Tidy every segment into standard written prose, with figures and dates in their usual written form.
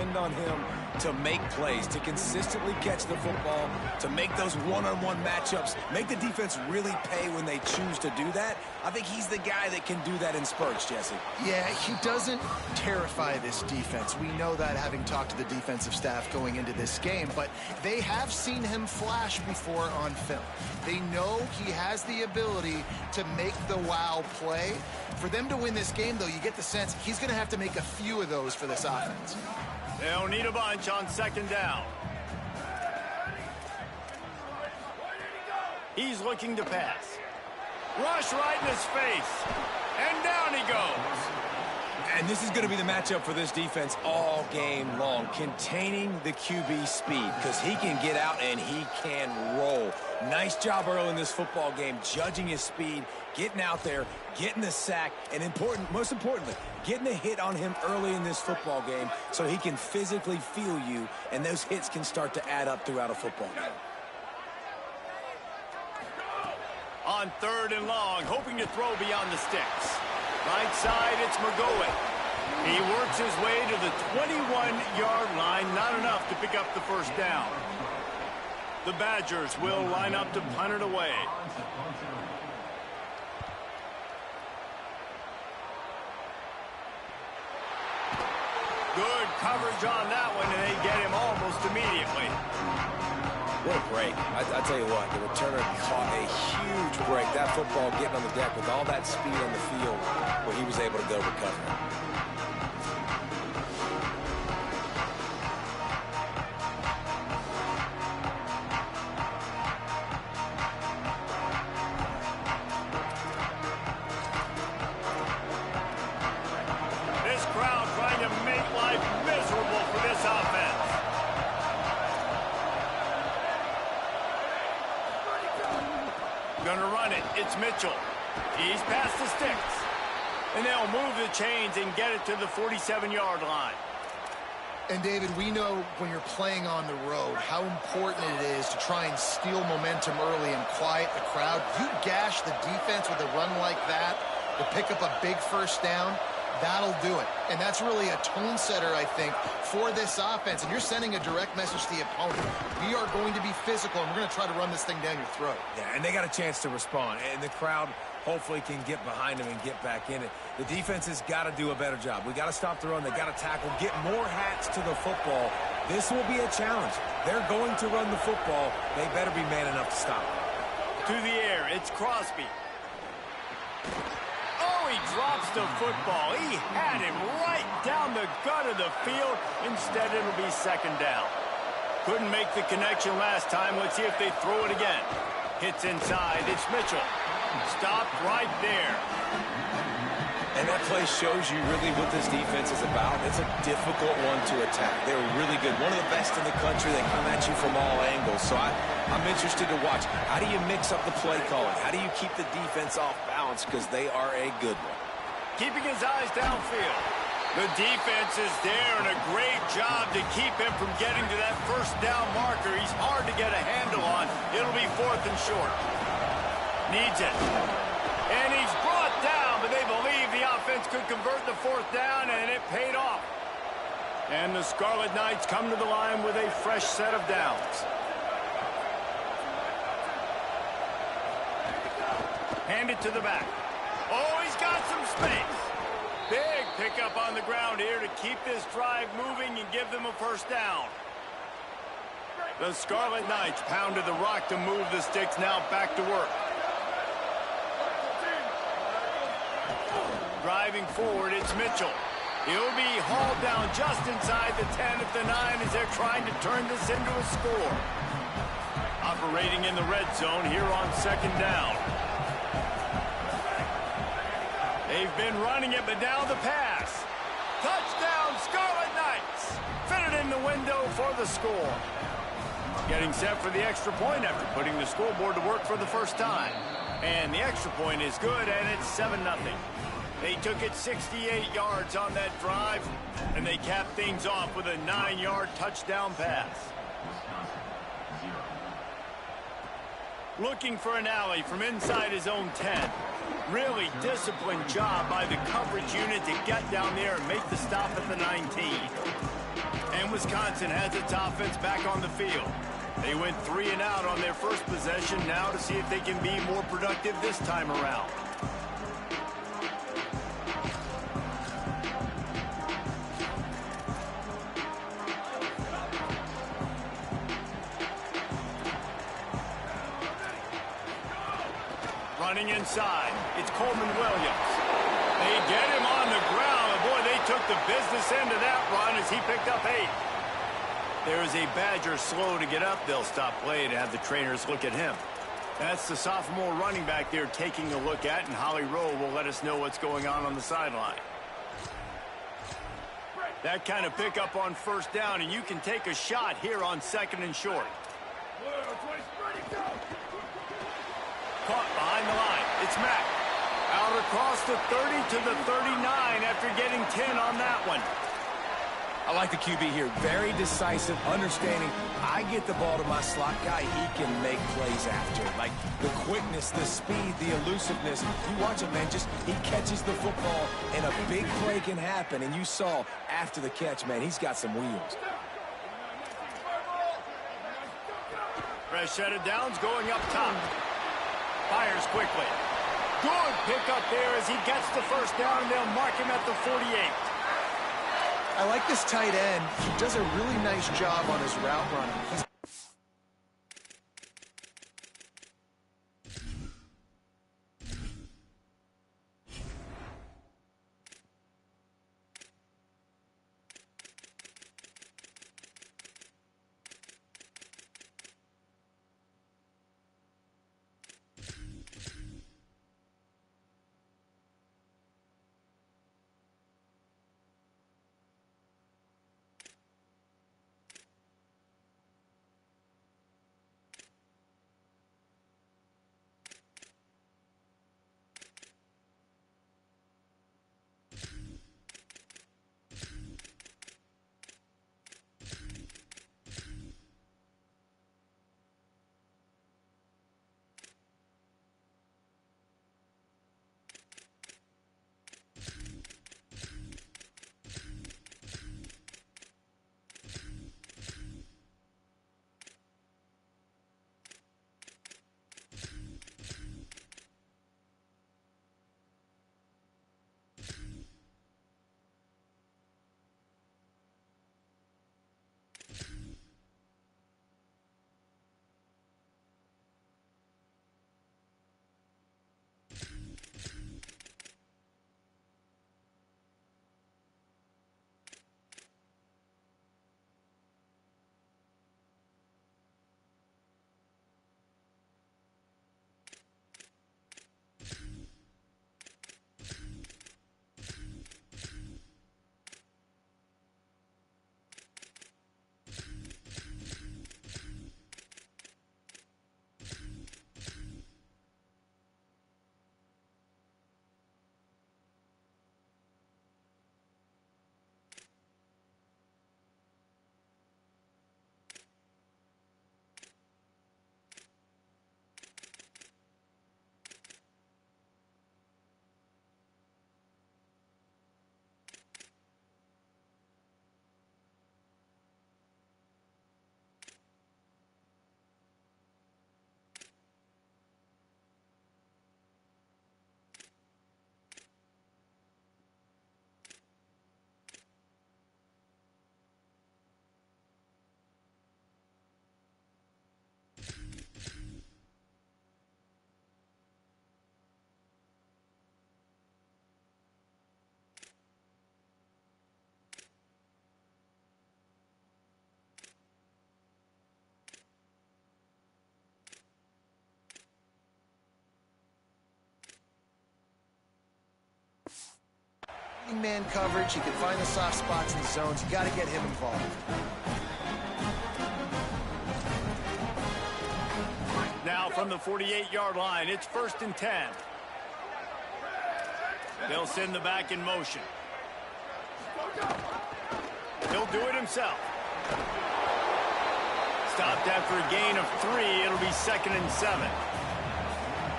depend on him to make plays, to consistently catch the football, to make those one-on-one matchups, make the defense really pay when they choose to do that. I think he's the guy that can do that in spurts, Jesse. Yeah, he doesn't terrify this defense. We know that having talked to the defensive staff going into this game, but they have seen him flash before on film. They know he has the ability to make the wow play. For them to win this game, though, you get the sense he's going to have to make a few of those for this offense. They'll need a bunch on second down. He's looking to pass. Rush right in his face. And down he goes. And this is going to be the matchup for this defense all game long, containing the QB speed, because he can get out and he can roll. Nice job early in this football game, judging his speed, getting out there, getting the sack, and most importantly, getting a hit on him early in this football game so he can physically feel you, and those hits can start to add up throughout a football game. On third and long, hoping to throw beyond the sticks. Right side, it's McGowan. He works his way to the 21-yard line, not enough to pick up the first down. The Badgers will line up to punt it away. Good coverage on that one, and they get him almost immediately. What a break. I tell you what, the returner caught a huge break. That football getting on the deck with all that speed on the field where he was able to go recover. This crowd trying to make life miserable for this offense. Gonna run it. It's Mitchell. He's past the sticks. And they'll move the chains and get it to the 47-yard line. And, David, we know when you're playing on the road how important it is to try and steal momentum early and quiet the crowd. You gash the defense with a run like that to pick up a big first down, that'll do it. And that's really a tone setter, I think, for this offense. And you're sending a direct message to the opponent. We are going to be physical, and we're going to try to run this thing down your throat. Yeah, and they got a chance to respond. And the crowd hopefully can get behind them and get back in it. The defense has got to do a better job. We got to stop the run. They got to tackle, get more hats to the football. This will be a challenge. They're going to run the football. They better be man enough to stop it. To the air, it's Crosby. Oh, he drops the football. He had him right down the gut of the field. Instead, it'll be second down. Couldn't make the connection last time. Let's see if they throw it again. Hits inside. It's Mitchell. Stopped right there. And that play shows you really what this defense is about. It's a difficult one to attack. They're really good. One of the best in the country. They come at you from all angles. So I'm interested to watch. How do you mix up the play calling? How do you keep the defense off balance? Because they are a good one. Keeping his eyes downfield. The defense is there, and a great job to keep him from getting to that first down marker. He's hard to get a handle on. It'll be fourth and short. Needs it. And he's brought down, but they believe the offense could convert the fourth down, and it paid off. And the Scarlet Knights come to the line with a fresh set of downs. Hand it to the back. Oh, he's got some space. Big pickup on the ground here to keep this drive moving and give them a first down. The Scarlet Knights pounded the rock to move the sticks, now back to work. Driving forward, it's Mitchell. He'll be hauled down just inside the 10 at the 9 as they're trying to turn this into a score. Operating in the red zone here on second down. They've been running it, but now the pass. Touchdown, Scarlet Knights. Fitted in the window for the score. Getting set for the extra point after putting the scoreboard to work for the first time. And the extra point is good, and it's 7-0. They took it 68 yards on that drive, and they capped things off with a 9-yard touchdown pass. Looking for an alley from inside his own 10. Really disciplined job by the coverage unit to get down there and make the stop at the 19. And Wisconsin has its offense back on the field. They went 3 and out on their first possession, now to see if they can be more productive this time around. Running inside, it's Coleman Williams. They get him on the ground. Boy, they took the business end of that run as he picked up 8. There is a Badger slow to get up. They'll stop play to have the trainers look at him. That's the sophomore running back there taking a look at, and Holly Rowe will let us know what's going on the sideline. That kind of pickup on first down, and you can take a shot here on 2nd and short. Caught behind the line. It's Mack. Out across the 30 to the 39 after getting 10 on that one. I like the QB here. Very decisive, understanding. I get the ball to my slot guy, he can make plays after. Like the quickness, the speed, the elusiveness. You watch him, man, just he catches the football and a big play can happen. And you saw after the catch, man, he's got some wheels. Fresh set of downs going up top. Fires quickly. Good pickup there as he gets the first down, and they'll mark him at the 48. I like this tight end. He does a really nice job on his route running. He's man coverage. He can find the soft spots in the zones. You got to get him involved. Now from the 48-yard line, it's 1st and 10. They'll send the back in motion. He'll do it himself. Stopped after a gain of 3. It'll be 2nd and 7.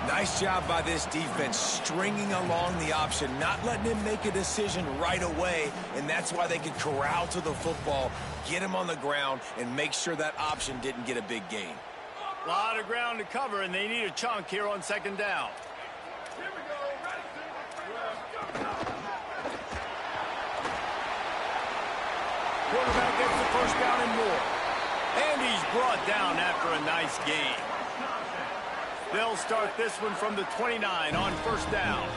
Nice job by this defense, stringing along the option, not letting him make a decision right away, and that's why they could corral to the football, get him on the ground, and make sure that option didn't get a big gain. A lot of ground to cover, and they need a chunk here on second down. Quarterback gets the first down and more. And he's brought down after a nice gain. They'll start this one from the 29 on first down.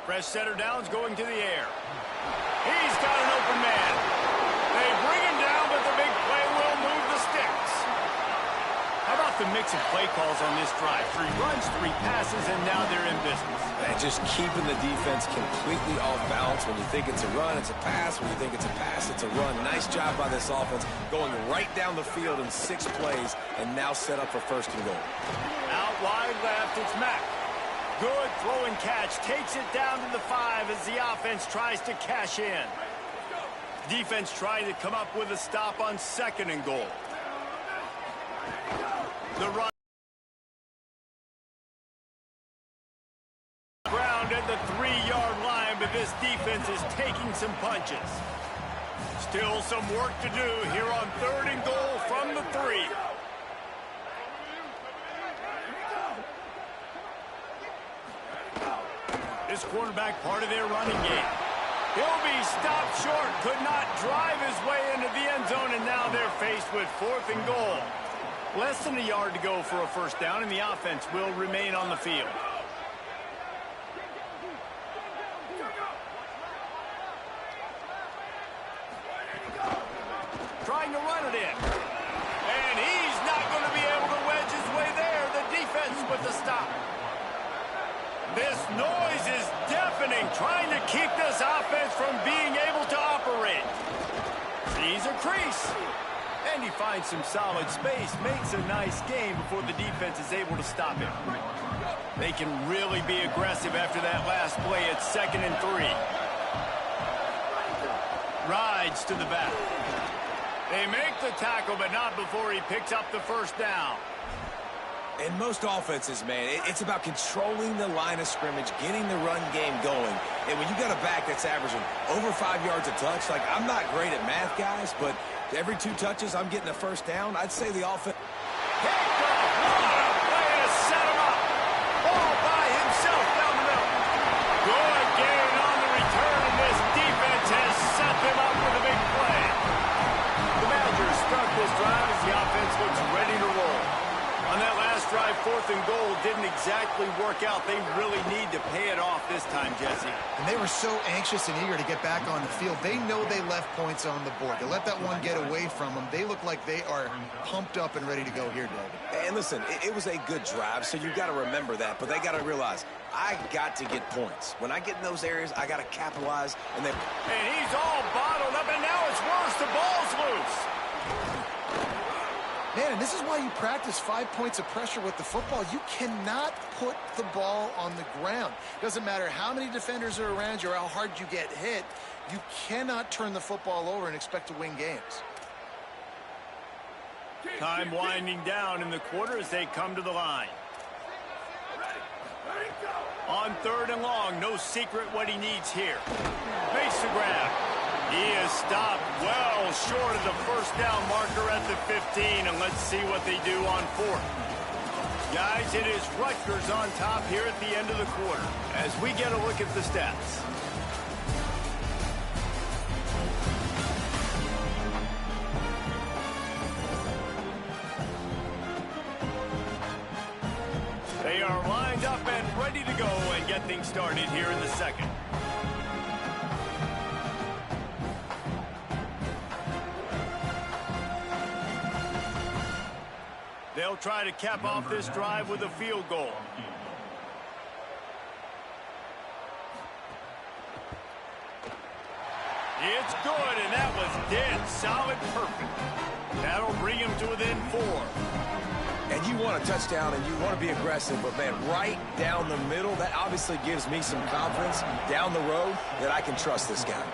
Fresh setter downs going to the air. He's got an open man. They bring him down, but the big play will move the sticks. How about the mix of play calls on this drive? 3 runs, 3 passes, and now they're in business. And just keeping the defense completely off balance. When you think it's a run, it's a pass. When you think it's a pass, it's a run. Nice job by this offense, going right down the field in 6 plays, and now set up for first and goal. Out wide left, it's Mack. Good throw and catch. Takes it down to the 5 as the offense tries to cash in. Defense trying to come up with a stop on second and goal. The run. Ground at the 3-yard line, but this defense is taking some punches. Still some work to do here on third and goal from the 3. This quarterback part of their running game. He'll be stopped short, could not drive his way into the end zone, and now they're faced with 4th and goal. Less than a yard to go for a first down, and the offense will remain on the field. Trying to run it in. And he's not going to be able to wedge his way there. The defense with the stop. This noise is deafening, trying to keep this offense from being able to operate. Sees a crease. And he finds some solid space, makes a nice game before the defense is able to stop him. They can really be aggressive after that last play at 2nd and 3. Rides to the back. They make the tackle, but not before he picks up the first down. In most offenses, man, it's about controlling the line of scrimmage, getting the run game going. And when you got a back that's averaging over 5 yards a touch, like, I'm not great at math, guys, but every 2 touches, I'm getting a first down. I'd say the offense. What a play to set him up. All by himself down the middle. Good gain on the return, and this defense has set them up with a big play. The Badgers start this drive as the offense looks ready to roll. On that last drive, 4th and goal didn't exactly work out. They really need to pay it off this time, Jesse. And they were so anxious and eager to get back on the field. They know they left points on the board. They let that one get away from them. They look like they are pumped up and ready to go here, David. And listen, it was a good drive, so you've got to remember that. But they got to realize, I got to get points. When I get in those areas, I got to capitalize. And he's all bottled up, and now it's worse. The ball's loose. Man, and this is why you practice 5 points of pressure with the football. You cannot put the ball on the ground. Doesn't matter how many defenders are around you or how hard you get hit. You cannot turn the football over and expect to win games. Time winding down in the quarter as they come to the line. On 3rd and long, no secret what he needs here. Makes the grab. He is stopped well short of the first down marker at the 15, and let's see what they do on 4th. Guys, it is Rutgers on top here at the end of the quarter as we get a look at the stats. They are lined up and ready to go and get things started here in the second. They'll try to cap off this drive with a field goal. It's good, and that was dead solid perfect. That'll bring him to within 4. And you want a touchdown, and you want to be aggressive, but, man, right down the middle, that obviously gives me some confidence down the road that I can trust this guy.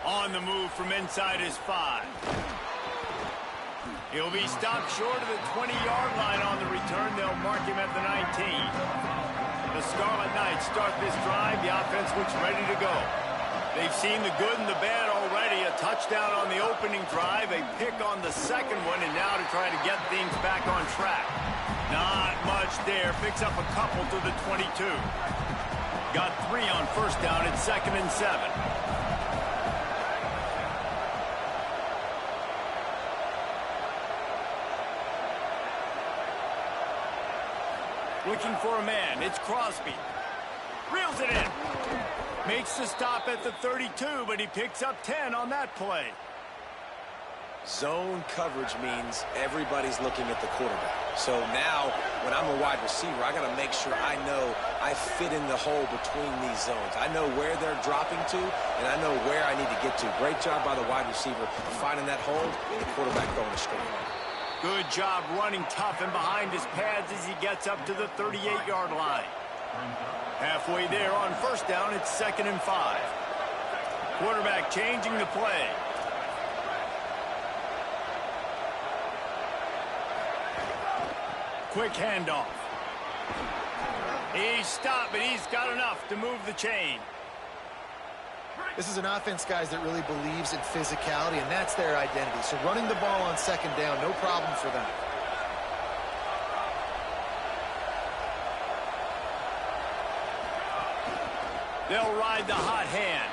On the move from inside his 5. He'll be stopped short of the 20-yard line on the return. They'll mark him at the 19. The Scarlet Knights start this drive. The offense looks ready to go. They've seen the good and the bad already. A touchdown on the opening drive, a pick on the second one, and now to try to get things back on track. Not much there. Picks up a couple to the 22. Got 3 on first down. It's 2nd and 7. Looking for a man. It's Crosby. Reels it in. Makes the stop at the 32, but he picks up 10 on that play. Zone coverage means everybody's looking at the quarterback. So now, when I'm a wide receiver, I got to make sure I know I fit in the hole between these zones. I know where they're dropping to, and I know where I need to get to. Great job by the wide receiver finding that hole, and the quarterback throwing a straight. Good job running tough and behind his pads as he gets up to the 38-yard line. Halfway there on first down, it's 2nd and 5. Quarterback changing the play. Quick handoff. He's stopped, but he's got enough to move the chain. This is an offense, guys, that really believes in physicality, and that's their identity. So running the ball on second down, no problem for them. They'll ride the hot hand.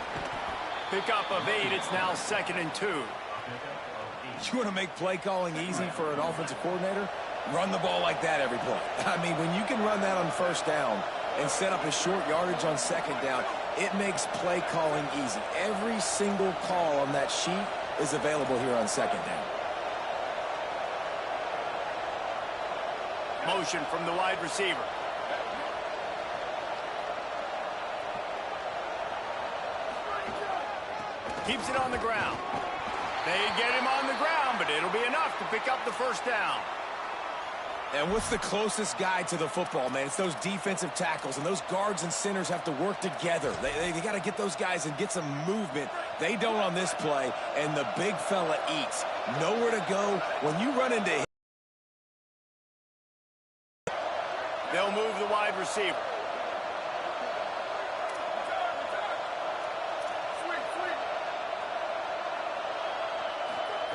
Pick up of 8. It's now 2nd and 2. You want to make play calling easy for an offensive coordinator? Run the ball like that every play. I mean, when you can run that on first down and set up a short yardage on second down, it makes play calling easy. Every single call on that sheet is available here on second down. Motion from the wide receiver. Keeps it on the ground. They get him on the ground, but it'll be enough to pick up the first down. And what's the closest guy to the football, man? It's those defensive tackles, and those guards and centers have to work together. They got to get those guys and get some movement. They don't on this play, and the big fella eats. Nowhere to go. When you run into him, they'll move the wide receiver.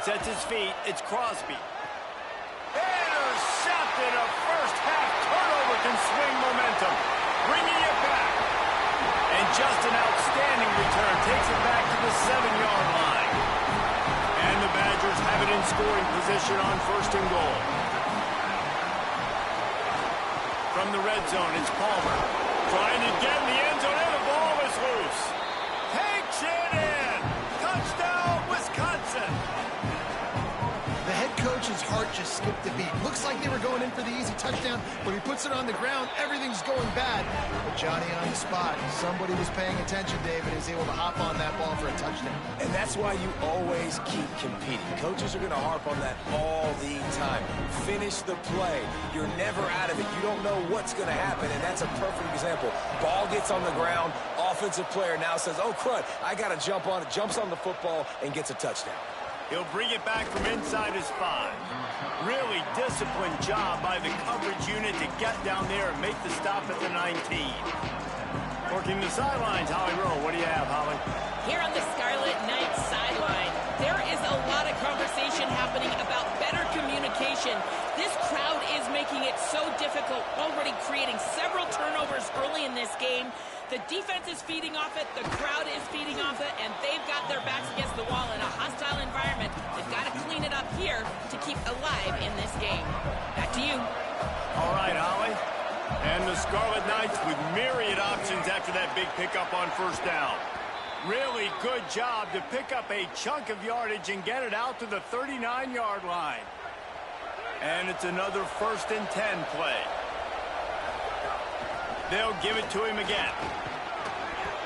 Sets his feet. It's Crosby. Intercepted. A first-half turnover can swing momentum. Bringing it back. And just an outstanding return. Takes it back to the 7-yard line. And the Badgers have it in scoring position on 1st and goal. From the red zone, it's Palmer. Trying to get in the end zone, and the ball is loose. Takes it in. Touchdown, Wisconsin. The head coach's heart just skipped a beat. Looks like they were going in for the easy touchdown, but he puts it on the ground. Everything's going bad. But Johnny on the spot. Somebody was paying attention, David, is able to hop on that ball for a touchdown. and that's why you always keep competing. Coaches are going to harp on that all the time. Finish the play. You're never out of it. You don't know what's going to happen, and that's a perfect example. Ball gets on the ground. Offensive player now says, oh, crud, I got to jump on it. Jumps on the football and gets a touchdown. He'll bring it back from inside his 5. Really disciplined job by the coverage unit to get down there and make the stop at the 19. Working the sidelines, Holly Rowe. What do you have, Holly? Here on the Scarlet Knights sideline, there is a lot of conversation happening about better communication. This crowd is making it so difficult, already creating several turnovers early in this game. The defense is feeding off it, the crowd is feeding off it, and they've got their backs against the wall in a hostile environment. They've got to clean it up here to keep alive in this game. Back to you. All right, Holly. And the Scarlet Knights with myriad options after that big pickup on first down. Really good job to pick up a chunk of yardage and get it out to the 39-yard line. And it's another 1st and 10 play. They'll give it to him again.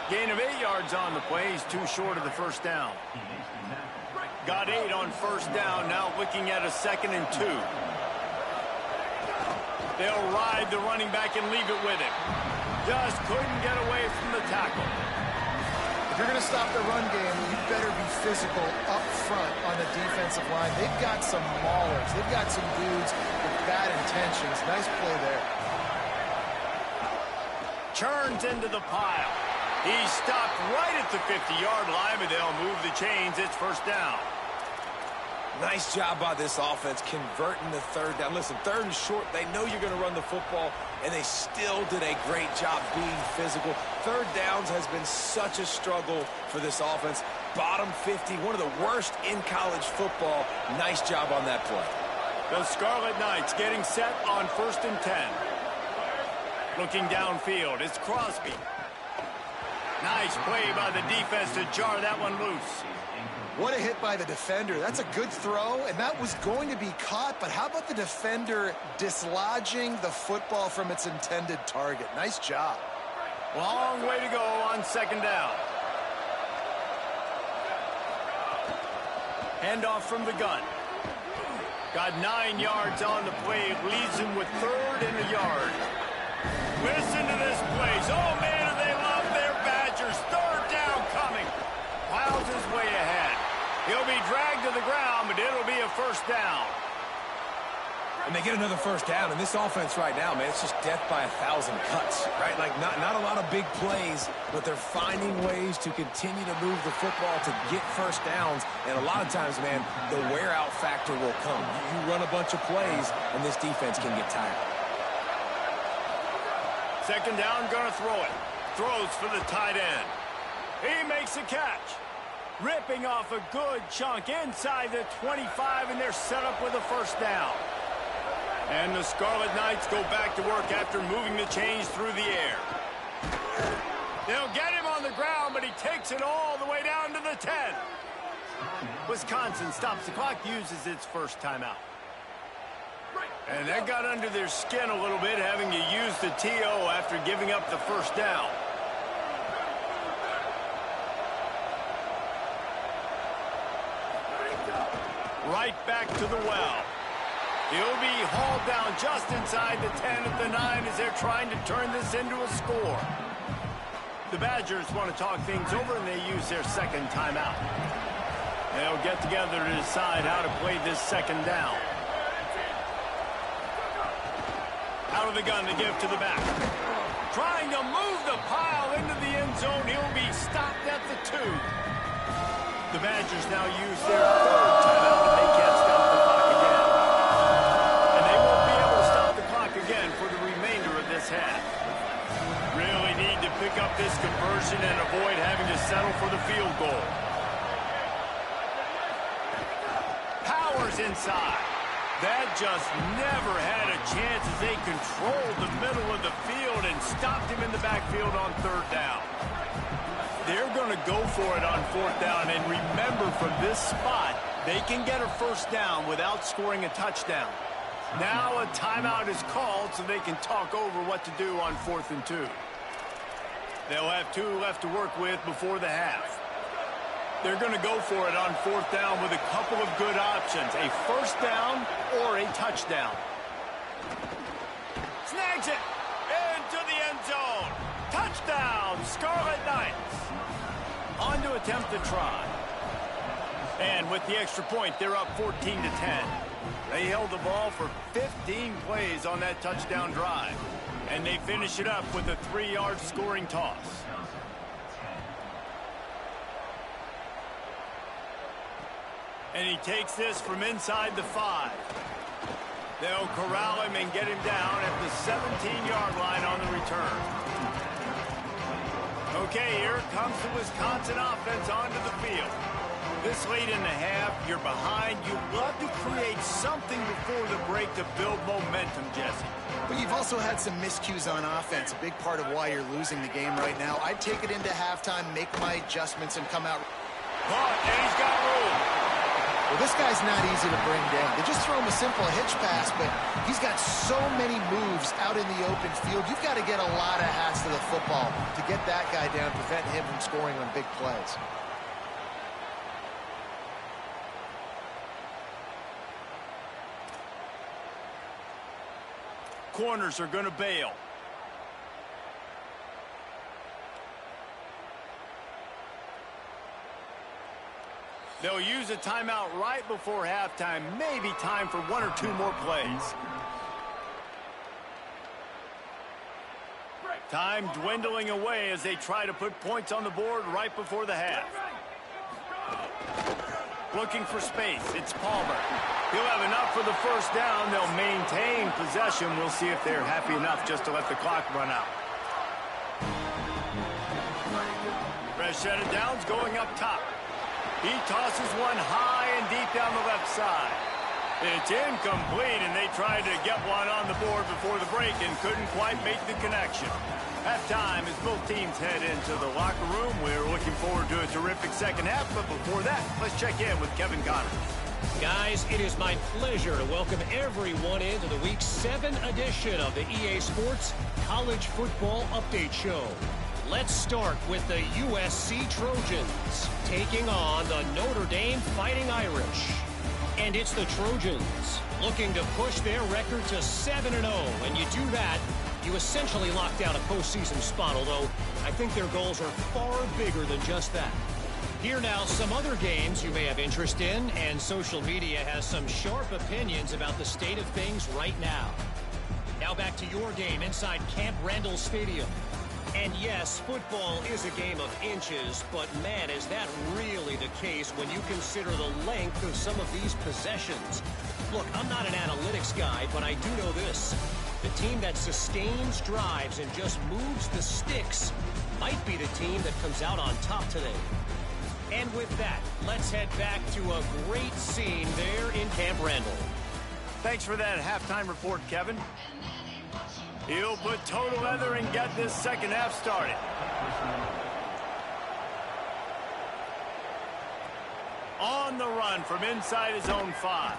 Gain of 8 yards on the play. He's too short of the first down. Got 8 on first down. Now looking at a 2nd and 2. They'll ride the running back and leave it with him. Just couldn't get away from the tackle. If you're going to stop the run game, you better be physical up front on the defensive line. They've got some maulers. They've got some dudes with bad intentions. Nice play there. Turns into the pile. He's stopped right at the 50-yard line, but they'll move the chains. It's first down. Nice job by this offense converting the third down. Listen, third and short, they know you're going to run the football, and they still did a great job being physical. Third downs has been such a struggle for this offense. Bottom 50, one of the worst in college football. Nice job on that play. The Scarlet Knights getting set on 1st and 10. Looking downfield, it's Crosby. Nice play by the defense to jar that one loose. What a hit by the defender. That's a good throw, and that was going to be caught, but how about the defender dislodging the football from its intended target? Nice job. Long way to go on 2nd down. Handoff from the gun. Got 9 yards on the play. Leaves him with 3rd and a yard. Listen to this place. Oh, man, do they love their Badgers. 3rd down coming. Piles his way ahead. He'll be dragged to the ground, but it'll be a first down. And they get another first down, and this offense right now, man, it's just death by 1,000 cuts, right? Like, not a lot of big plays, but they're finding ways to continue to move the football to get first downs, and a lot of times, man, the wear-out factor will come. You run a bunch of plays, and this defense can get tired. 2nd down, gonna throw it. Throws for the tight end. He makes a catch. Ripping off a good chunk inside the 25, and they're set up with a first down. And the Scarlet Knights go back to work after moving the chains through the air. They'll get him on the ground, but he takes it all the way down to the 10. Wisconsin stops the clock, uses its first timeout. And that got under their skin a little bit, having to use the TO after giving up the first down. Right back to the well. He'll be hauled down just inside the 10 of the 9 as they're trying to turn this into a score. The Badgers want to talk things over, and they use their 2nd timeout. They'll get together to decide how to play this 2nd down. Out of the gun to give to the back. Trying to move the pile into the end zone. He'll be stopped at the 2. The Badgers now use their 3rd timeout, and they can't stop the clock again. And they won't be able to stop the clock again for the remainder of this half. Really need to pick up this conversion and avoid having to settle for the field goal. Powers inside. That just never had a chance as they controlled the middle of the field and stopped him in the backfield on 3rd down. They're going to go for it on 4th down, and remember, from this spot, they can get a first down without scoring a touchdown. Now a timeout is called so they can talk over what to do on 4th and 2. They'll have 2 left to work with before the half. They're going to go for it on 4th down with a couple of good options, a first down or a touchdown. Snags it into the end zone. Touchdown, Scarlet Knights. On to attempt the try. And with the extra point, they're up 14-10. They held the ball for 15 plays on that touchdown drive. And they finish it up with a 3-yard scoring toss. And he takes this from inside the 5. They'll corral him and get him down at the 17-yard line on the return. Okay, here comes the Wisconsin offense onto the field. This late in the half, you're behind. You'd love to create something before the break to build momentum, Jesse. But you've also had some miscues on offense, a big part of why you're losing the game right now. I'd take it into halftime, make my adjustments, and come out. And he's got room. Well, this guy's not easy to bring down. They just throw him a simple hitch pass, but he's got so many moves out in the open field. You've got to get a lot of hats to the football to get that guy down, prevent him from scoring on big plays. Corners are going to bail. They'll use a timeout right before halftime. Maybe time for 1 or 2 more plays. Time dwindling away as they try to put points on the board right before the half. Looking for space. It's Palmer. He'll have enough for the first down. They'll maintain possession. We'll see if they're happy enough just to let the clock run out. Rashad Downs going up top. He tosses one high and deep down the left side. It's incomplete, and they tried to get one on the board before the break and couldn't quite make the connection. Halftime as both teams head into the locker room. We're looking forward to a terrific second half, but before that, let's check in with Kevin Connors. Guys, it is my pleasure to welcome everyone into the Week 7 edition of the EA Sports College Football Update Show. Let's start with the USC Trojans taking on the Notre Dame Fighting Irish. And it's the Trojans looking to push their record to 7-0. And you do that, you essentially lock down a postseason spot, although I think their goals are far bigger than just that. Here now, some other games you may have interest in, and social media has some sharp opinions about the state of things right now. Now back to your game inside Camp Randall Stadium. And yes, football is a game of inches, but man, is that really the case when you consider the length of some of these possessions. Look, I'm not an analytics guy, but I do know this. The team that sustains drives and just moves the sticks might be the team that comes out on top today. And with that, let's head back to a great scene there in Camp Randall. Thanks for that halftime report, Kevin. He'll put toe to leather and get this second half started. On the run from inside his own 5.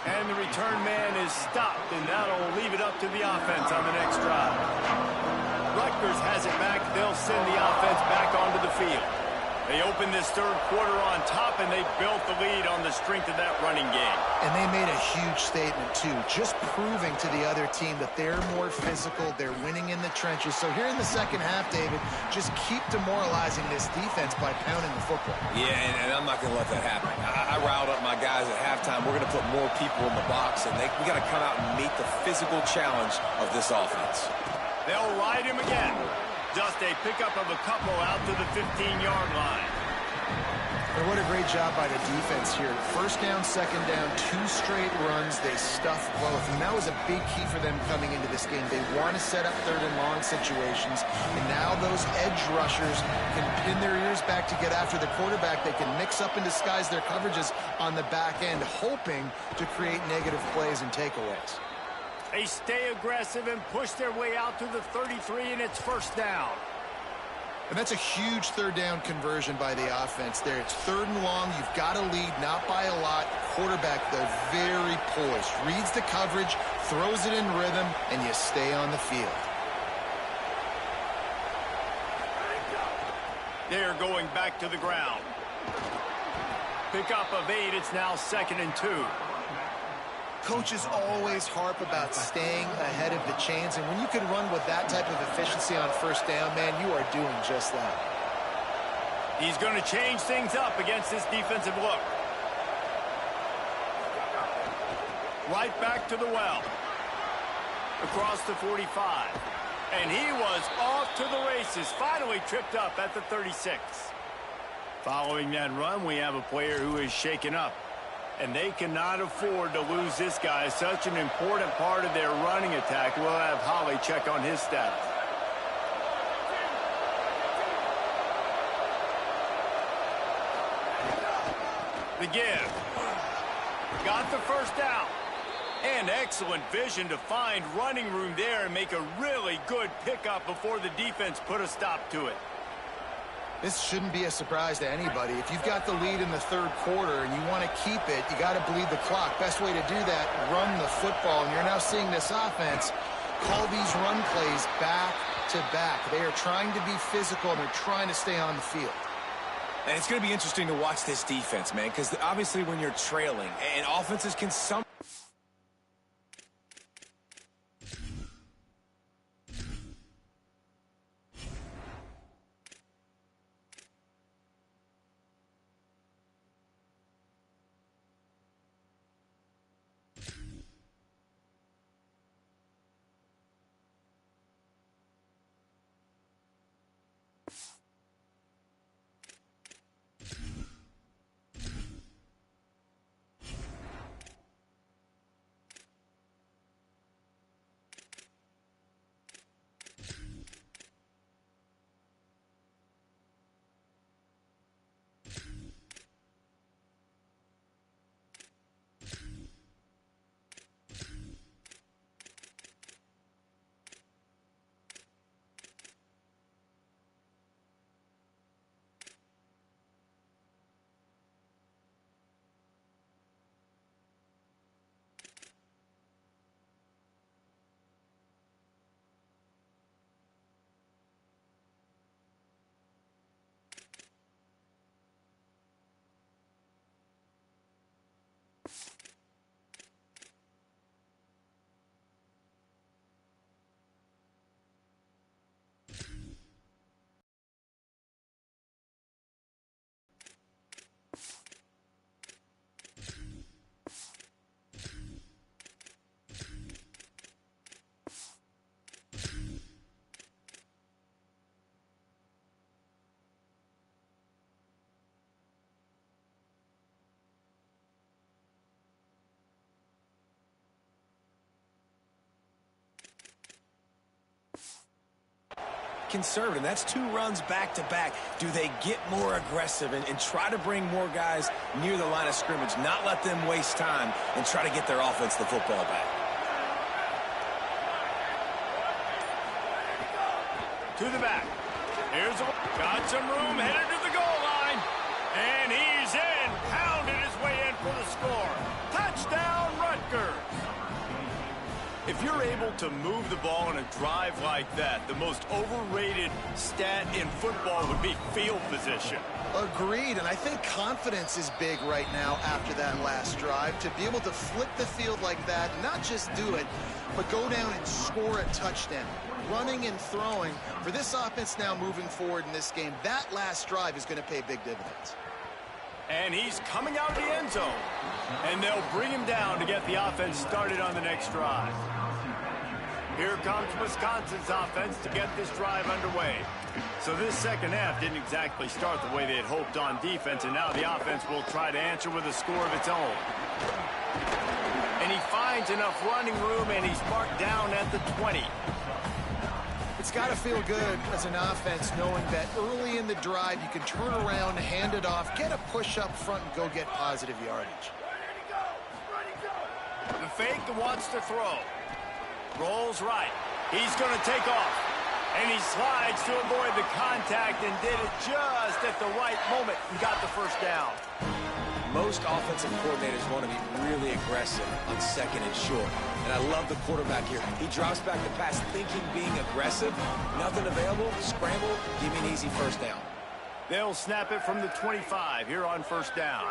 And the return man is stopped, and that'll leave it up to the offense on the next drive. Rutgers has it back. They'll send the offense back onto the field. They opened this third quarter on top, and they built the lead on the strength of that running game. And they made a huge statement, too, just proving to the other team that they're more physical, they're winning in the trenches. So here in the second half, David, just keep demoralizing this defense by pounding the football. Yeah, and I'm not going to let that happen. I riled up my guys at halftime. We're going to put more people in the box, and we got to come out and meet the physical challenge of this offense. They'll ride him again. Just a pickup of a couple out to the 15-yard line. And what a great job by the defense here. First down, second down, 2 straight runs. They stuffed both, and that was a big key for them coming into this game. They want to set up third and long situations, and now those edge rushers can pin their ears back to get after the quarterback. They can mix up and disguise their coverages on the back end, hoping to create negative plays and takeaways. They stay aggressive and push their way out to the 33, and it's first down. And that's a huge third down conversion by the offense there. It's third and long. You've got to lead, not by a lot. Quarterback, though, very poised. Reads the coverage, throws it in rhythm, and you stay on the field. They're going back to the ground. Pickup of 8. It's now 2nd and 2. Coaches always harp about staying ahead of the chains, and when you can run with that type of efficiency on first down, man, you are doing just that. He's going to change things up against this defensive look. Right back to the well. Across the 45. And he was off to the races, finally tripped up at the 36. Following that run, we have a player who is shaken up. And they cannot afford to lose this guy. Such an important part of their running attack. We'll have Holly check on his stats. The give. Got the first down. And excellent vision to find running room there and make a really good pickup before the defense put a stop to it. This shouldn't be a surprise to anybody. If you've got the lead in the third quarter and you want to keep it, you got to bleed the clock. Best way to do that, run the football. And you're now seeing this offense call these run plays back to back. They are trying to be physical, and they're trying to stay on the field. And it's going to be interesting to watch this defense, man, because obviously when you're trailing, and offenses can Conservative. That's 2 runs back-to-back. Do they get more aggressive and try to bring more guys near the line of scrimmage, not let them waste time, and try to get their offense the football back? To the back. Got some room, headed to the goal line. And he's in. Pounded his way in for the score. Touchdown, Rutgers. If you're able to move the ball in a drive like that, the most overrated stat in football would be field position. Agreed, and I think confidence is big right now after that last drive. To be able to flip the field like that, not just do it, but go down and score a touchdown. Running and throwing, for this offense now moving forward in this game, that last drive is going to pay big dividends. And he's coming out of the end zone. And they'll bring him down to get the offense started on the next drive. Here comes Wisconsin's offense to get this drive underway. So this second half didn't exactly start the way they had hoped on defense, and now the offense will try to answer with a score of its own. And he finds enough running room, and he's marked down at the 20. It's got to feel good as an offense knowing that early in the drive you can turn around, hand it off, get a push up front, and go get positive yardage. The fake wants to throw. Rolls right. He's going to take off. And he slides to avoid the contact and did it just at the right moment and got the first down. Most offensive coordinators want to be really aggressive on second and short. And I love the quarterback here. He drops back the pass thinking being aggressive. Nothing available. Scramble. Give me an easy first down. They'll snap it from the 25 here on first down.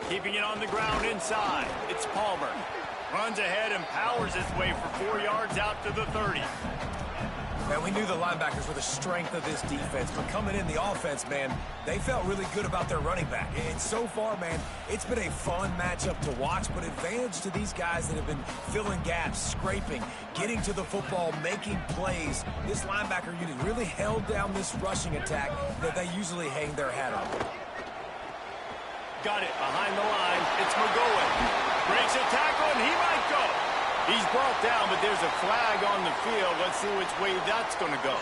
Keeping it on the ground inside. It's Palmer. Runs ahead and powers his way for 4 yards out to the 30. Man, we knew the linebackers were the strength of this defense, but coming in the offense, man, they felt really good about their running back. And so far, man, it's been a fun matchup to watch, but advantage to these guys that have been filling gaps, scraping, getting to the football, making plays. This linebacker unit really held down this rushing attack that they usually hang their hat on. Got it behind the line. It's McGowan. Breaks a tackle, and he might go. He's brought down, but there's a flag on the field. Let's see which way that's going to go.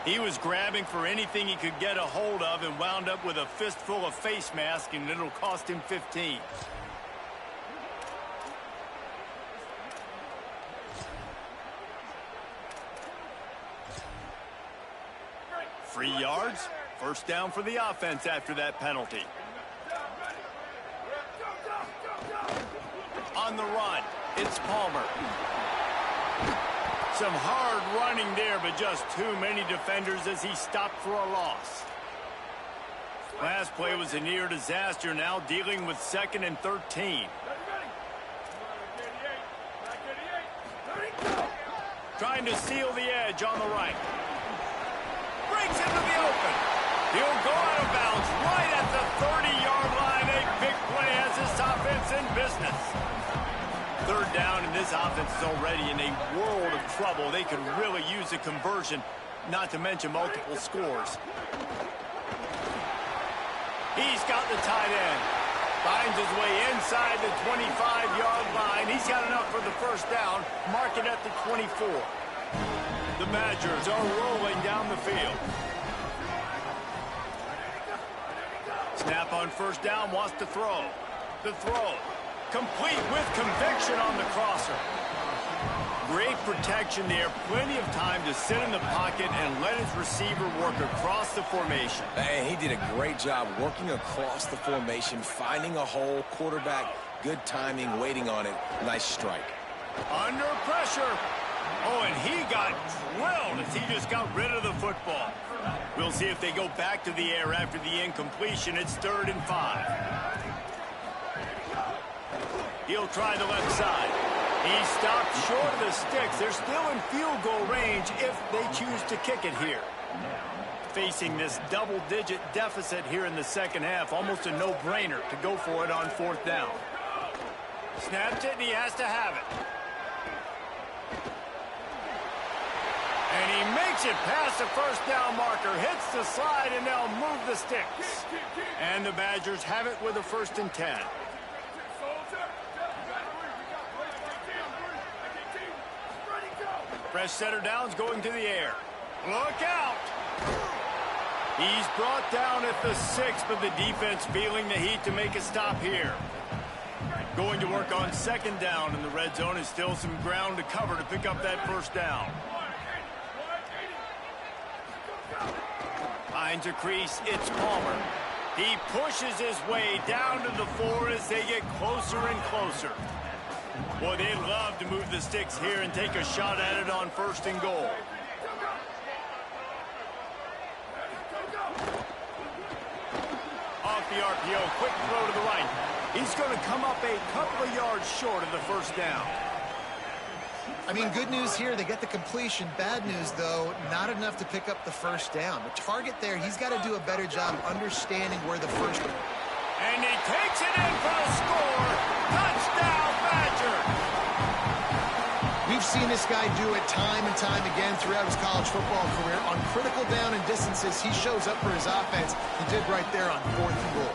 He was grabbing for anything he could get a hold of and wound up with a fistful of face mask, and it'll cost him 15. Three yards. First down for the offense after that penalty. On the run, it's Palmer. Some hard running there, but just too many defenders as he stopped for a loss. Last play was a near disaster, now dealing with 2nd and 13. Trying to seal the edge on the right. Breaks into the open. He'll go out of bounds right at the 30-yard line. A big play as this offense in business. Third down, and this offense is already in a world of trouble. They could really use a conversion, not to mention multiple scores. He's got the tight end. Finds his way inside the 25-yard line. He's got enough for the first down. Mark it at the 24. The Badgers are rolling down the field. Snap on first down, wants to throw. The throw. Complete with conviction on the crosser. Great protection there. Plenty of time to sit in the pocket and let his receiver work across the formation. And he did a great job working across the formation, finding a hole, quarterback, good timing, waiting on it. Nice strike. Under pressure. Oh, and he got drilled as he just got rid of the football. We'll see if they go back to the air after the incompletion. It's 3rd and 5. He'll try the left side. He stopped short of the sticks. They're still in field goal range if they choose to kick it here. Facing this double-digit deficit here in the second half, almost a no-brainer to go for it on 4th down. Snapped it, and he has to have it. And he makes it past the first down marker, hits the slide, and they'll move the sticks. And the Badgers have it with a 1st and 10. Fresh setter downs going to the air. Look out! He's brought down at the 6, but the defense feeling the heat to make a stop here. Going to work on 2nd down, and the red zone is still some ground to cover to pick up that first down. Finds a crease, it's Palmer. He pushes his way down to the 4 as they get closer and closer. Boy, they'd love to move the sticks here and take a shot at it on 1st and goal. Off the RPO, quick throw to the right. He's going to come up a couple of yards short of the first down. I mean, good news here, they get the completion. Bad news, though, not enough to pick up the first down. The target there, he's got to do a better job understanding where the first... And he takes it in for a score. Touchdown, Badger. We've seen this guy do it time and time again throughout his college football career. On critical down and distances, he shows up for his offense. He did right there on 4th and goal.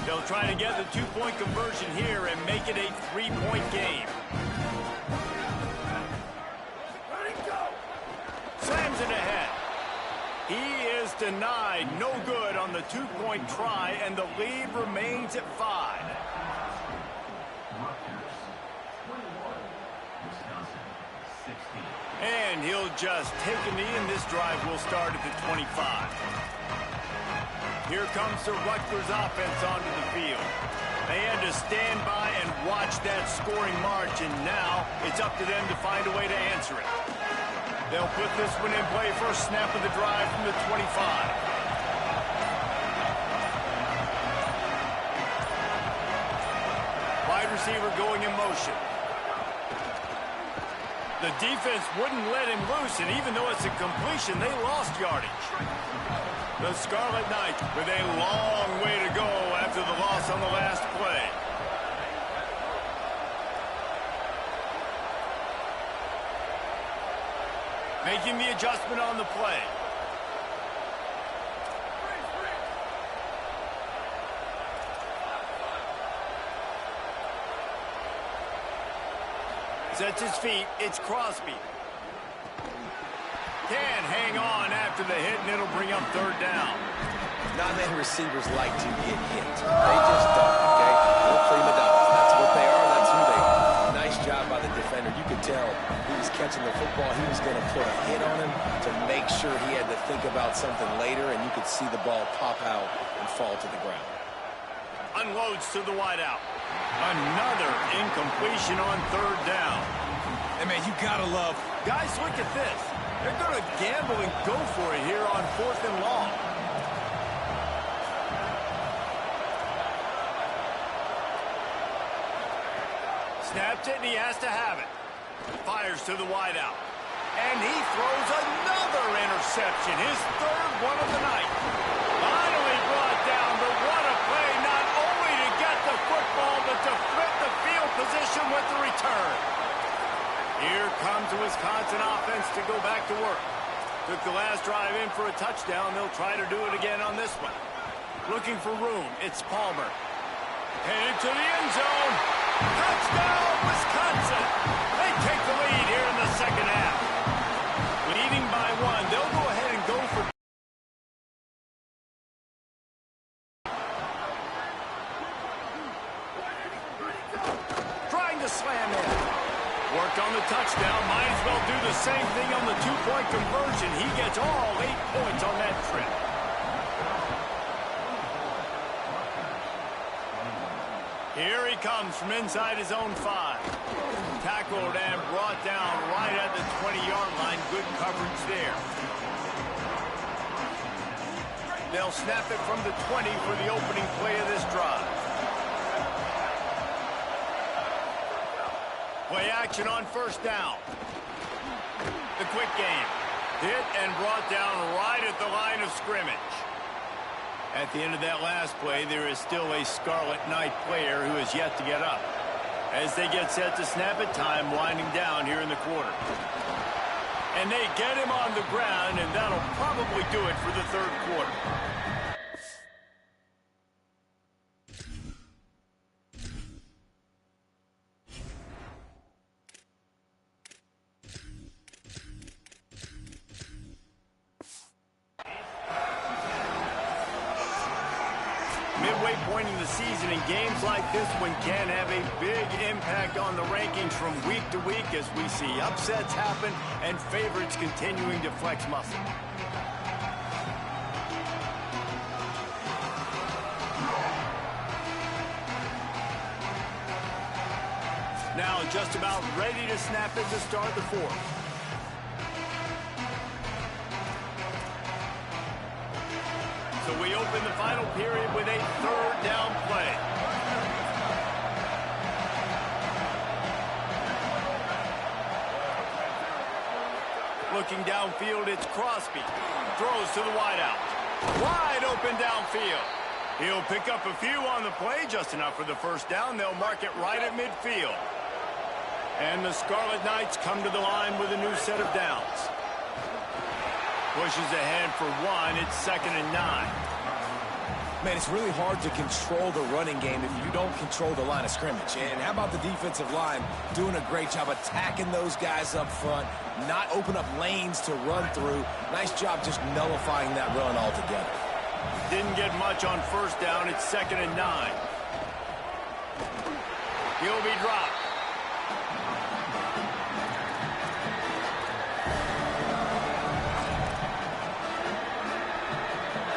They'll try to get the 2-point conversion here and make it a 3-point game. Slams it ahead. He is denied. No good on the 2-point try, and the lead remains at 5. And he'll just take a knee, and this drive will start at the 25. Here comes the Rutgers offense onto the field. They had to stand by and watch that scoring march, and now it's up to them to find a way to answer it. They'll put this one in play, first snap of the drive from the 25. Wide receiver going in motion. The defense wouldn't let him loose, and even though it's a completion, they lost yardage. The Scarlet Knights with a long way to go after the loss on the last play. Making the adjustment on the play. Sets his feet. It's Crosby. Can hang on after the hit, and it'll bring up 3rd down. Not many receivers like to get hit. They just don't, okay? They're prima donnas. That's what they are. That's who they are. Nice job by the defender. You could tell he was catching the football. He was going to put a hit on him to make sure he had to think about something later, and you could see the ball pop out and fall to the ground. Unloads to the wideout. Another incompletion on 3rd down. Hey, man, you got to love. Guys, look at this. They're going to gamble and go for it here on 4th and long. Snapped it, and he has to have it. Fires to the wideout. And he throws another interception, his third one of the night. Finally brought down, but what a play, not only to get the football, but to flip the field position with the return. Here comes the Wisconsin offense to go back to work. Took the last drive in for a touchdown. They'll try to do it again on this one. Looking for room, it's Palmer. Headed to the end zone. Touchdown, Wisconsin. They take the lead here in the second half. Leading by one, they'll go ahead and go for... Trying to slam in. Worked on the touchdown. Might as well do the same thing on the two-point conversion. He gets all 8 points on that trip. Here he comes from inside his own 5. Tackled and brought down right at the 20-yard line. Good coverage there. They'll snap it from the 20 for the opening play of this drive. Play action on first down. The quick game. Hit and brought down right at the line of scrimmage. At the end of that last play, there is still a Scarlet Knight player who is yet to get up. As they get set to snap it, time winding down here in the quarter. And they get him on the ground, and that'll probably do it for the third quarter. Midway point in the season, and games like this one can have a big impact on the rankings from week to week as we see upsets happen and favorites continuing to flex muscle. Now just about ready to snap it to start the fourth. So we open the final period with a third down play. Looking downfield, it's Crosby. Throws to the wideout. Wide open downfield. He'll pick up a few on the play, just enough for the first down. They'll mark it right at midfield. And the Scarlet Knights come to the line with a new set of downs. Pushes ahead for one. It's 2nd and 9. Man, it's really hard to control the running game if you don't control the line of scrimmage. And how about the defensive line doing a great job attacking those guys up front, not open up lanes to run through. Nice job just nullifying that run altogether. Didn't get much on first down. It's 2nd and 9. He'll be dropped.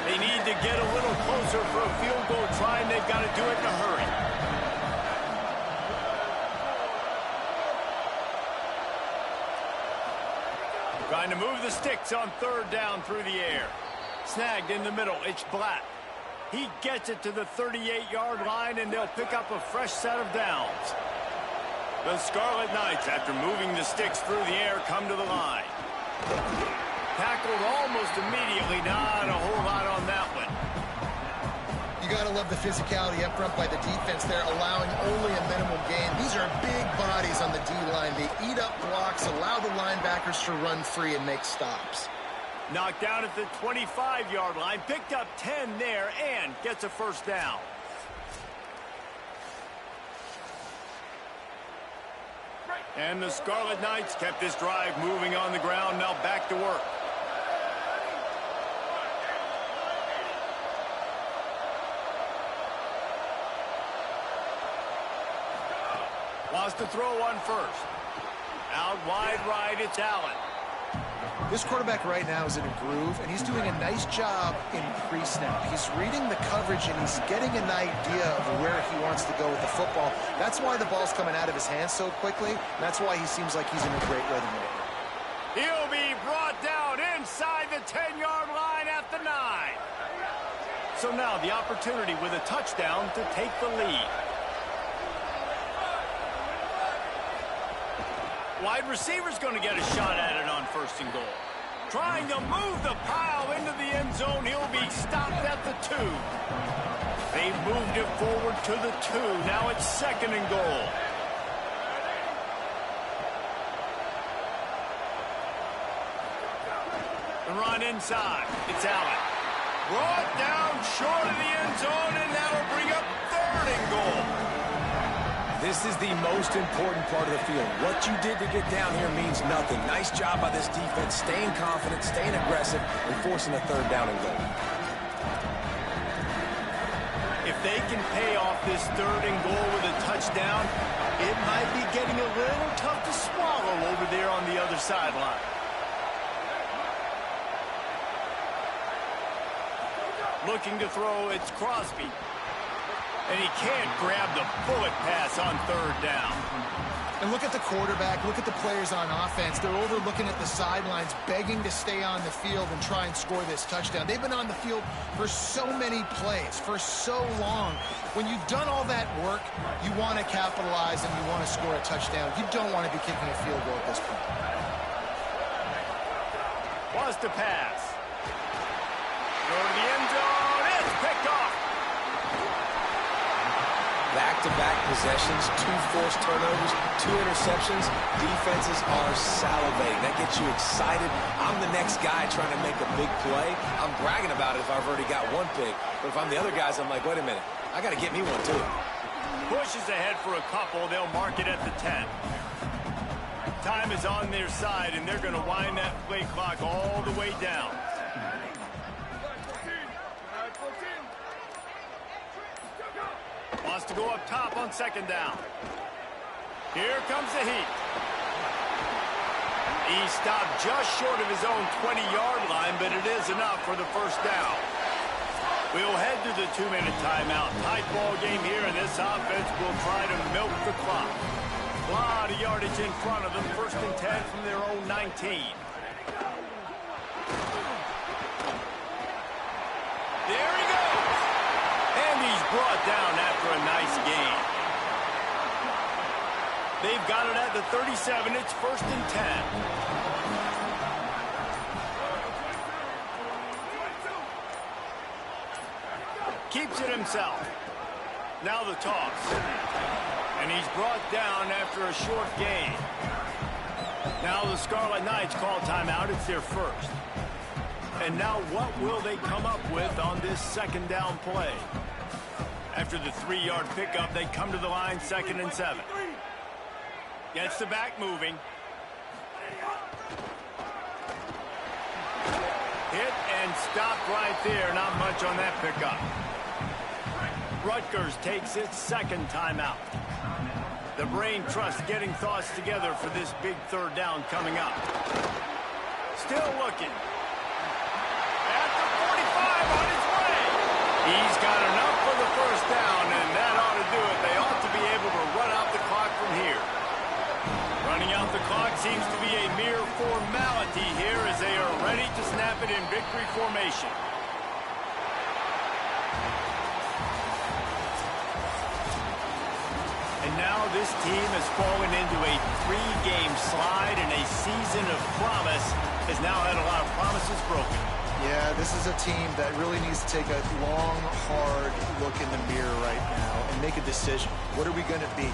They need to get a little closer for a field goal try, and they've got to do it in a hurry. Trying to move the sticks on third down through the air. Snagged in the middle. It's Black. He gets it to the 38-yard line, and they'll pick up a fresh set of downs. The Scarlet Knights, after moving the sticks through the air, come to the line. Tackled almost immediately. Not a whole lot on that one. You got to love the physicality up front by the defense there, allowing only a minimum gain. These are big bodies on the D-line. They eat up blocks, allow the linebackers to run free and make stops. Knocked down at the 25-yard line. Picked up 10 there and gets a first down. And the Scarlet Knights kept this drive moving on the ground. Now back to work. Wants to throw on first. Out wide right, it's Allen. This quarterback right now is in a groove, and he's doing a nice job in pre-snap. He's reading the coverage, and he's getting an idea of where he wants to go with the football. That's why the ball's coming out of his hands so quickly, and that's why he seems like he's in a great rhythm right now. He'll be brought down inside the 10-yard line at the 9. So now the opportunity with a touchdown to take the lead. Wide receiver's going to get a shot at it on 1st and goal. Trying to move the pile into the end zone. He'll be stopped at the 2. They've moved it forward to the 2. Now it's 2nd and goal. The run inside. It's Allen. Brought down short of the end zone, and that'll bring up 3rd and goal. This is the most important part of the field. What you did to get down here means nothing. Nice job by this defense, staying confident, staying aggressive, and forcing a 3rd down and goal. If they can pay off this 3rd and goal with a touchdown, it might be getting a little tough to swallow over there on the other sideline. Looking to throw, it's Crosby. And he can't grab the bullet pass on 3rd down. And look at the quarterback, look at the players on offense. They're overlooking at the sidelines, begging to stay on the field and try and score this touchdown. They've been on the field for so many plays, for so long. When you've done all that work, you want to capitalize and you want to score a touchdown. You don't want to be kicking a field goal at this point. Wants to pass. Go to the end zone. It's picked off. Back-to-back possessions, 2 forced turnovers, 2 interceptions. Defenses are salivating. That gets you excited. I'm the next guy trying to make a big play. I'm bragging about it if I've already got 1 pick. But if I'm the other guys, I'm like, wait a minute. I got to get me one, too. Pushes ahead for a couple. They'll mark it at the 10. Time is on their side, and they're going to wind that play clock all the way down. Wants to go up top on 2nd down. Here comes the heat. He stopped just short of his own 20-yard line, but it is enough for the 1st down. We'll head to the 2-minute timeout. Tight ball game here, and this offense will try to milk the clock. A lot of yardage in front of them. 1st and 10 from their own 19. There he goes. And he's brought down after a nice gain. They've got it at the 37. It's 1st and 10. Keeps it himself. Now the toss. And he's brought down after a short gain. Now the Scarlet Knights call timeout. It's their 1st. And now what will they come up with on this 2nd down play? After the 3-yard pickup, they come to the line 2nd and 7. Gets the back moving. Hit and stopped right there. Not much on that pickup. Rutgers takes its 2nd timeout. The brain trust getting thoughts together for this big 3rd down coming up. Still looking. At the 45 on his way. He's got enough for the 1st down, and that ought to do it. They ought to be able to run out the clock from here. Running out the clock seems to be a mere formality here as they are ready to snap it in victory formation. And now this team has fallen into a 3-game slide, and a season of promise has now had a lot of promises broken. Yeah, this is a team that really needs to take a long, hard look in the mirror right now and make a decision. What are we going to be?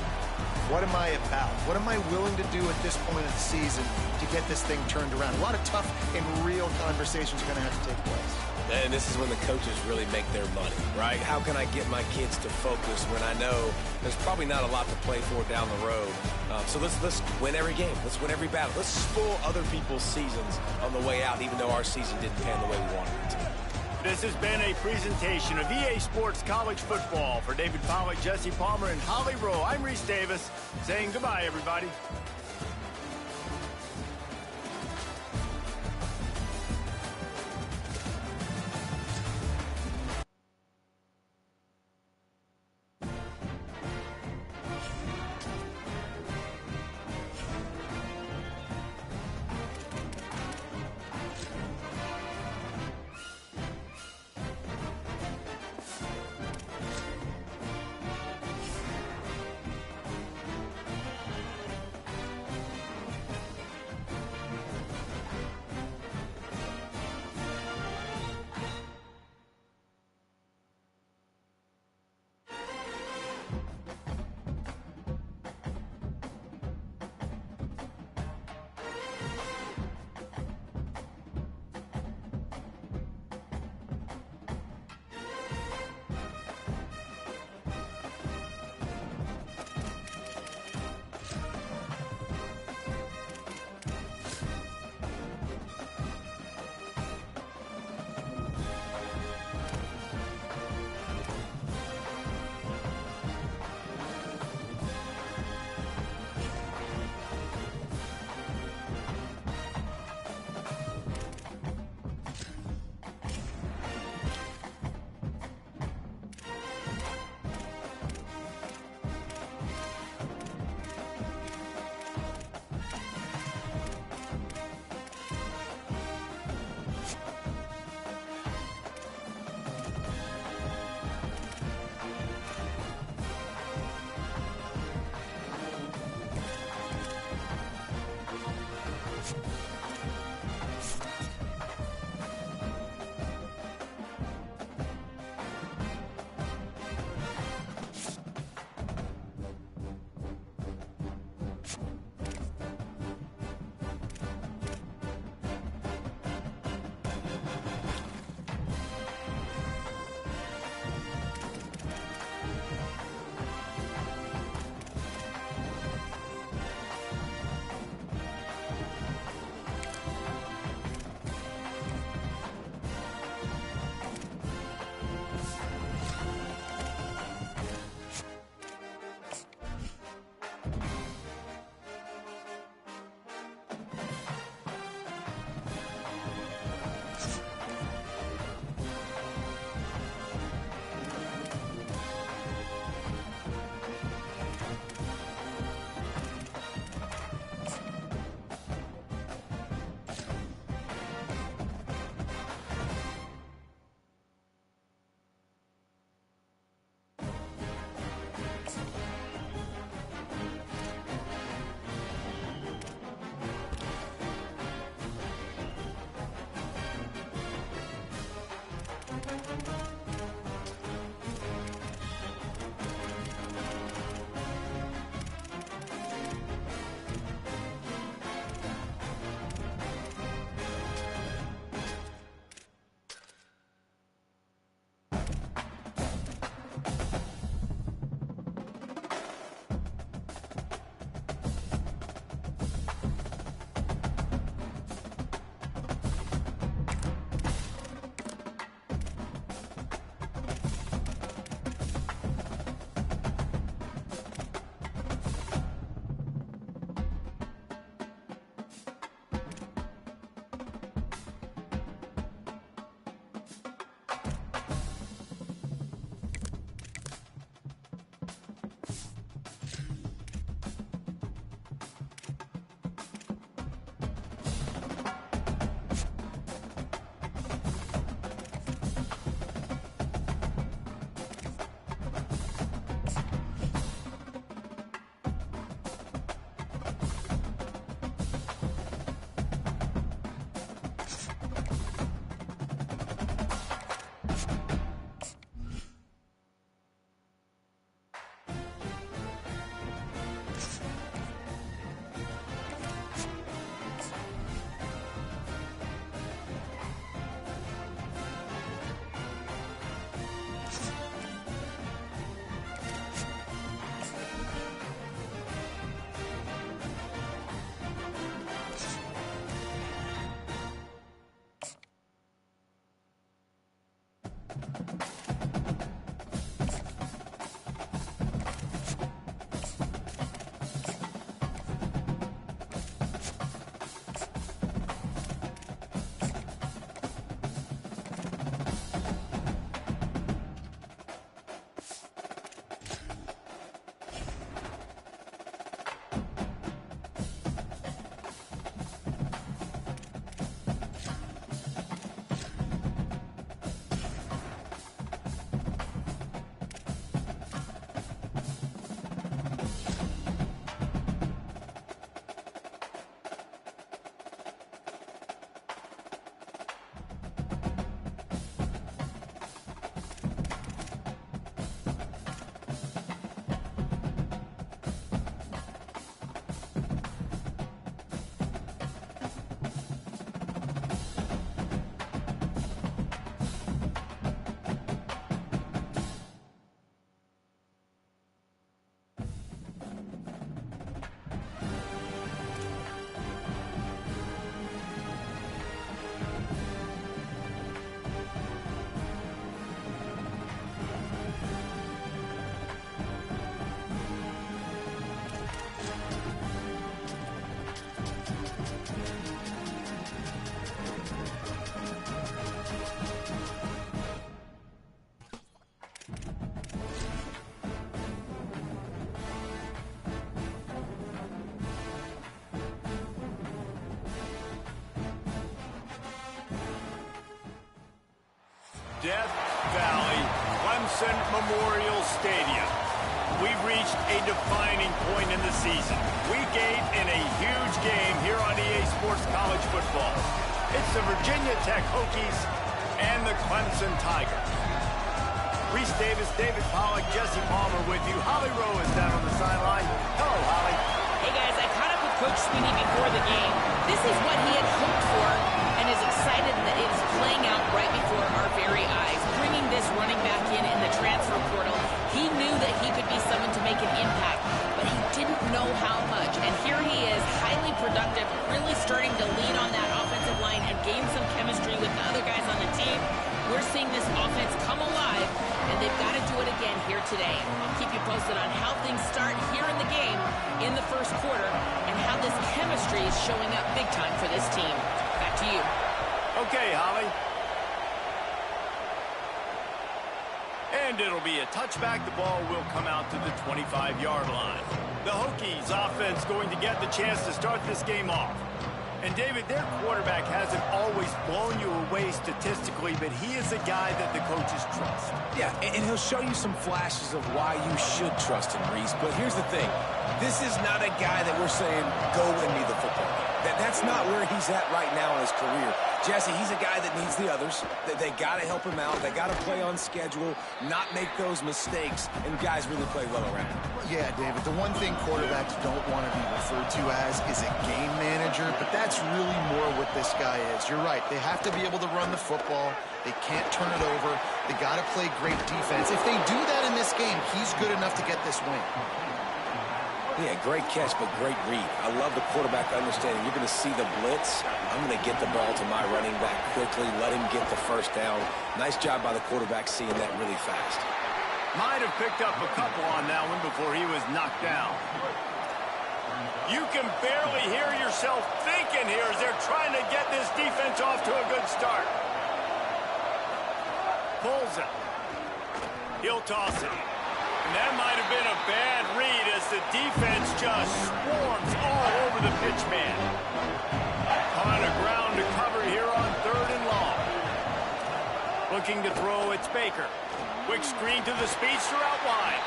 What am I about? What am I willing to do at this point of the season to get this thing turned around? A lot of tough and real conversations are going to have to take place. And this is when the coaches really make their money, right? How can I get my kids to focus when I know there's probably not a lot to play for down the road? So let's win every game. Let's win every battle. Let's spoil other people's seasons on the way out, even though our season didn't pan the way we wanted it to. This has been a presentation of EA Sports College Football. For David Pollack, Jesse Palmer, and Holly Rowe, I'm Reese Davis, saying goodbye, everybody. Death Valley Clemson Memorial Stadium. We've reached a defining point in the season. Week 8 in a huge game here on EA Sports College Football. It's the Virginia Tech Hokies and the Clemson Tigers. Reese Davis, David Pollack, Jesse Palmer with you. Holly Rowe is down on the sideline. Hello, Holly. Hey, guys, I caught up with Coach Sweeney before the game. This is what he had hoped for and is excited that it's playing out right before our very eyes. Bringing this running back in the transfer portal, he knew that he could be someone to make an impact, but he didn't know how much. And here he is, highly productive, really starting to lean on that offensive line and gain some chemistry with the other guys on the team. We're seeing this offense come alive, and they've got to do it again here today. I'll keep you posted on how things start here in the game in the first quarter and how this chemistry is showing up big time for this team. Back to you. Okay, Holly. And it'll be a touchback. The ball will come out to the 25-yard line. The Hokies offense going to get the chance to start this game off. And, David, their quarterback hasn't always blown you away statistically, but he is a guy that the coaches trust. Yeah, and he'll show you some flashes of why you should trust him, Reese. But here's the thing. This is not a guy that we're saying, go win me the football game. That's not where he's at right now in his career. Jesse, he's a guy that needs the others. They got to help him out. They got to play on schedule, not make those mistakes, and guys really play well around him. Yeah, David, the one thing quarterbacks don't want to be referred to as is a game manager, but that's really more what this guy is. You're right. They have to be able to run the football. They can't turn it over. They got to play great defense. If they do that in this game, he's good enough to get this win. Yeah, great catch, but great read. I love the quarterback understanding. You're going to see the blitz. I'm going to get the ball to my running back quickly, let him get the first down. Nice job by the quarterback seeing that really fast. Might have picked up a couple on that one before he was knocked down. You can barely hear yourself thinking here as they're trying to get this defense off to a good start. Pulls it. He'll toss it. And that might have been a bad read as the defense just swarms all over the pitch man. On the ground to cover here on 3rd and long. Looking to throw, it's Baker. Quick screen to the speedster out wide.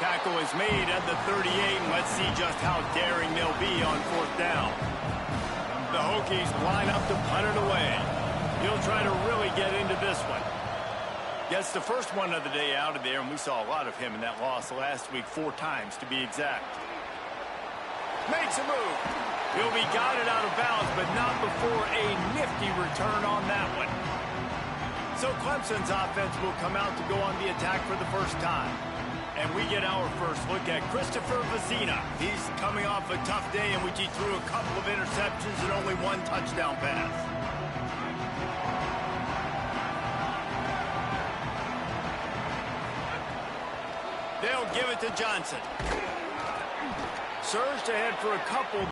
Tackle is made at the 38, and let's see just how daring they'll be on 4th down. The Hokies line up to punt it away. He'll try to really get into this one. Gets the first one of the day out of there, and we saw a lot of him in that loss last week, 4 times to be exact. Makes a move. He'll be guided out of bounds, but not before a nifty return on that one. So Clemson's offense will come out to go on the attack for the first time. And we get our first look at Christopher Vazina. He's coming off a tough day in which he threw a couple of interceptions and only 1 touchdown pass. They'll give it to Johnson. Surged ahead for a couple.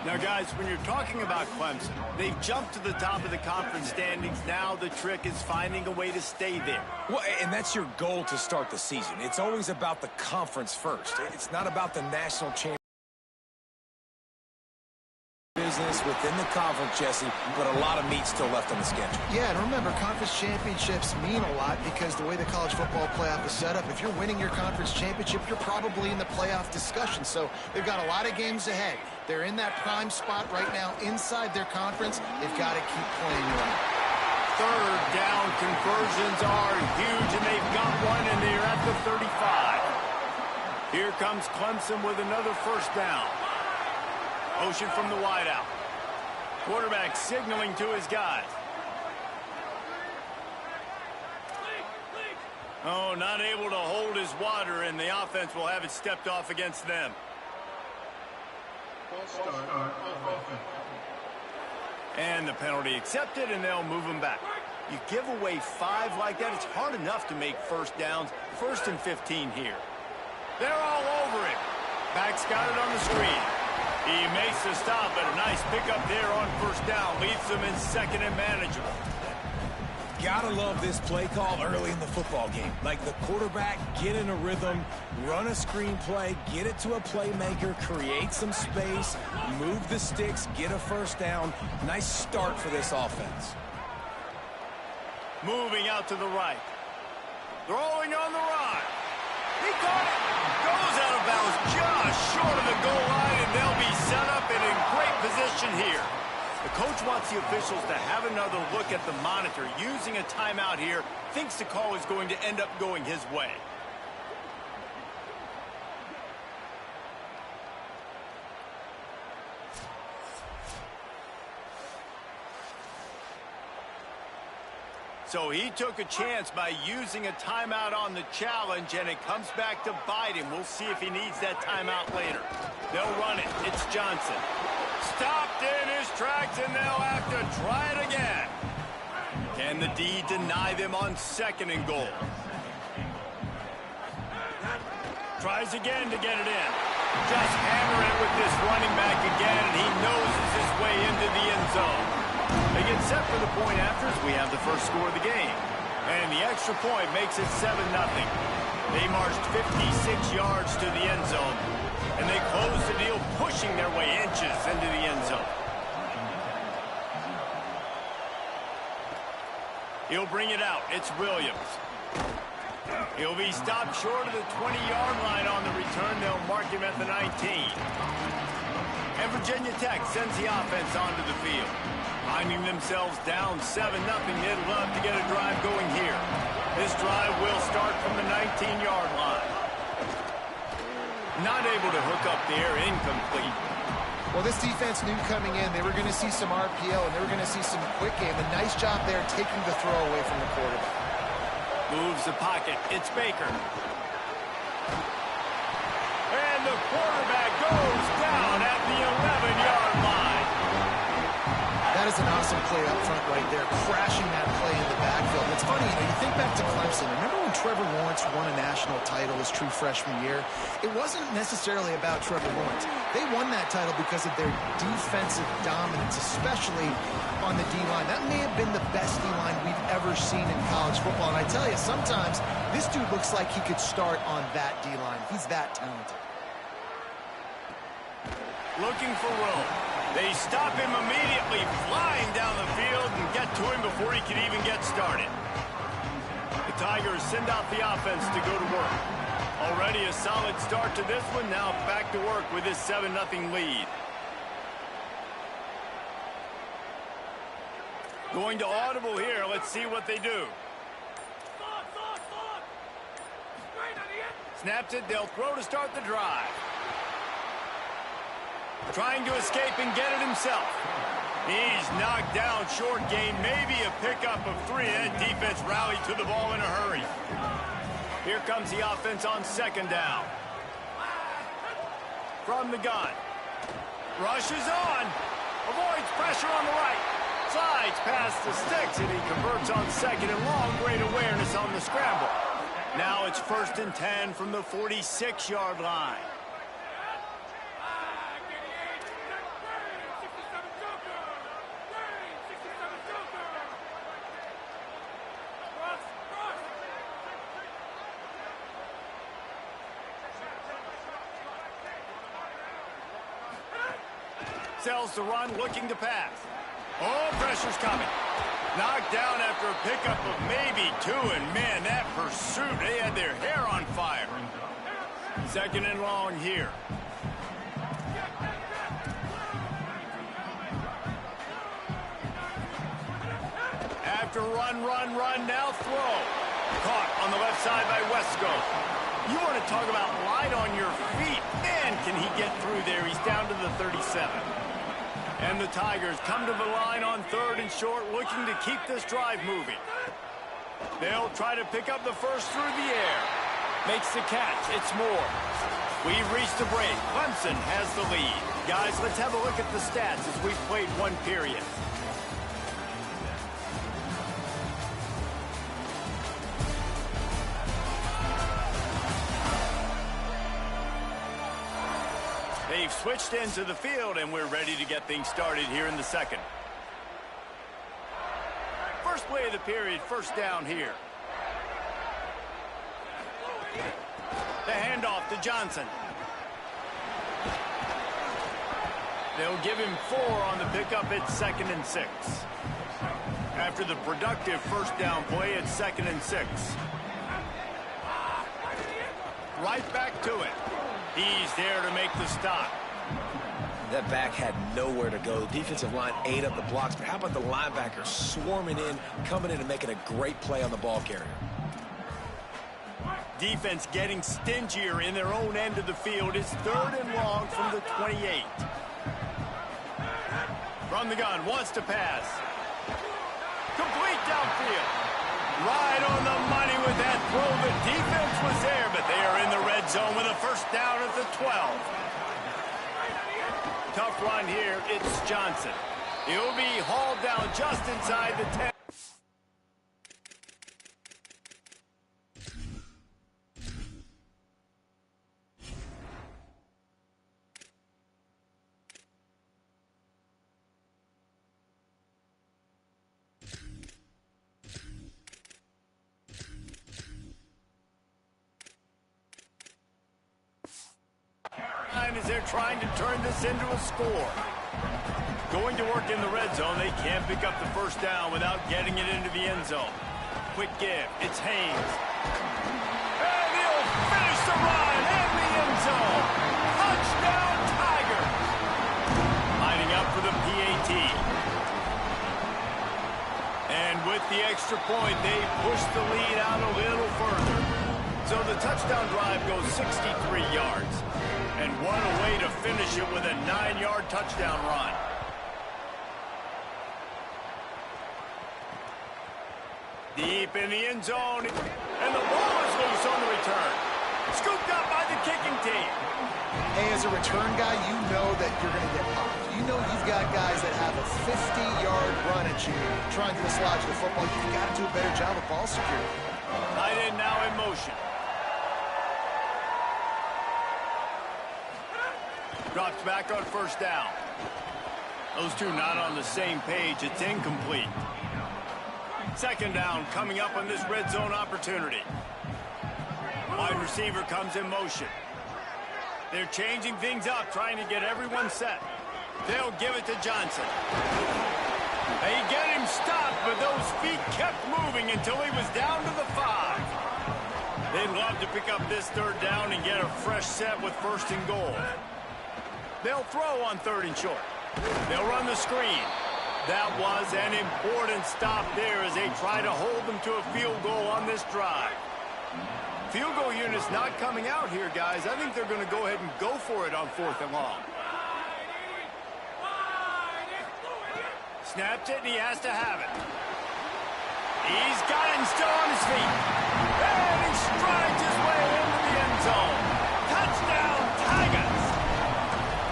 Now, guys, when you're talking about Clemson, they've jumped to the top of the conference standings. Now the trick is finding a way to stay there. Well, and that's your goal to start the season. It's always about the conference first. It's not about the national championship business within the conference, Jesse, but a lot of meat still left on the schedule. Yeah, and remember, conference championships mean a lot because the way the college football playoff is set up, if you're winning your conference championship, you're probably in the playoff discussion. So they've got a lot of games ahead. They're in that prime spot right now inside their conference. They've got to keep playing right. 3rd down conversions are huge, and they've got one, and they're at the 35. Here comes Clemson with another first down. Motion from the wideout. Quarterback signaling to his guys. Oh, not able to hold his water, and the offense will have it stepped off against them. And the penalty accepted, and they'll move him back. You give away 5 like that, it's hard enough to make first downs. 1st and 15 here. They're all over him. Back's got it on the screen. He makes the stop, but a nice pickup there on 1st down. Leaves them in 2nd and manageable. Gotta love this play call early in the football game. Like the quarterback, get in a rhythm, run a screen play, get it to a playmaker, create some space, move the sticks, get a first down. Nice start for this offense. Moving out to the right. Throwing on the run. He caught it. Goes out of bounds just short of the goal line, and they'll be set up and in great position here. The coach wants the officials to have another look at the monitor. Using a timeout here, thinks the call is going to end up going his way. So he took a chance by using a timeout on the challenge, and it comes back to bite him. We'll see if he needs that timeout later. They'll run it. It's Johnson. Stopped in his tracks, and they'll have to try it again. Can the D deny them on 2nd and goal? Tries again to get it in. Just hammer it with this running back again, and he noses his way into the end zone. They get set for the point after as we have the first score of the game. And the extra point makes it 7-0. They marched 56 yards to the end zone, and they close the deal, pushing their way inches into the end zone. He'll bring it out. It's Williams. He'll be stopped short of the 20-yard line on the return. They'll mark him at the 19. And Virginia Tech sends the offense onto the field. Finding themselves down 7-0, they'd love to get a drive going here. This drive will start from the 19-yard line. Not able to hook up there, incomplete. Well, this defense knew coming in they were going to see some RPO and they were going to see some quick game. A nice job there taking the throw away from the quarterback. Moves the pocket. It's Baker. And the quarterback goes down at the 11-yard line. That is an awesome play up front right there, crashing that play in the backfield. It's funny, you think back to Clemson. Remember when Trevor Lawrence won a national title his true freshman year? It wasn't necessarily about Trevor Lawrence. They won that title because of their defensive dominance, especially on the D-line. That may have been the best D-line we've ever seen in college football. And I tell you, sometimes this dude looks like he could start on that D-line. He's that talented. Looking for room. They stop him immediately, flying down the field and get to him before he can even get started. The Tigers send out the offense to go to work. Already a solid start to this one. Now back to work with this 7-0 lead. Going to audible here. Let's see what they do. Snaps it. They'll throw to start the drive. Trying to escape and get it himself. He's knocked down short gain, maybe a pickup of 3. That defense rallied to the ball in a hurry. Here comes the offense on 2nd down. From the gun. Rushes on. Avoids pressure on the right. Slides past the sticks, and he converts on 2nd and long. Great awareness on the scramble. Now it's 1st and 10 from the 46-yard line. Sells the run, looking to pass. Oh, pressure's coming. Knocked down after a pickup of maybe 2, and man, that pursuit, they had their hair on fire. 2nd and long here. After run, now throw. Caught on the left side by Wesco. You want to talk about light on your feet. Man, can he get through there. He's down to the 37. And the Tigers come to the line on 3rd and short, looking to keep this drive moving. They'll try to pick up the first through the air. Makes the catch. It's Moore. We've reached the break. Clemson has the lead. Guys, let's have a look at the stats as we've played 1 period. They've switched into the field, and we're ready to get things started here in the 2nd. First play of the period, 1st down here. The handoff to Johnson. They'll give him 4 on the pickup at 2nd and 6. After the productive first down play, it's 2nd and 6. Right back to it. He's there to make the stop. That back had nowhere to go. The defensive line ate up the blocks, but how about the linebacker swarming in, coming in and making a great play on the ball carrier? Defense getting stingier in their own end of the field. It's 3rd and long from the 28. From the gun, wants to pass. Complete downfield. Right on the money with that throw. The defense was there, but they are in the red zone with a first down at the 12. Tough run here. It's Johnson. He'll be hauled down just inside the 10. As they're trying to turn this into a score. Going to work in the red zone. They can't pick up the first down without getting it into the end zone. Quick give. It's Haynes. And he'll finish the run in the end zone. Touchdown, Tigers. Lining up for the PAT. And with the extra point, they push the lead out a little further. So the touchdown drive goes 63 yards. And what a way to finish it with a 9-yard touchdown run. Deep in the end zone. And the ball is loose on the return. Scooped up by the kicking team. Hey, as a return guy, you know that you're going to get popped. You know you've got guys that have a 50-yard run at you trying to dislodge the football. You've got to do a better job of ball security. Tight end now in motion. Drops back on first down. Those two not on the same page. It's incomplete. 2nd down coming up on this red zone opportunity. Wide receiver comes in motion. They're changing things up, trying to get everyone set. They'll give it to Johnson. They get him stopped, but those feet kept moving until he was down to the 5. They'd love to pick up this 3rd down and get a fresh set with 1st and goal. They'll throw on 3rd and short. They'll run the screen. That was an important stop there as they try to hold them to a field goal on this drive. Field goal unit's not coming out here, guys. I think they're going to go ahead and go for it on 4th and long. Snaps it, and he has to have it. He's got it and still on his feet. And he strides his way into the end zone. Touchdown, Tigers!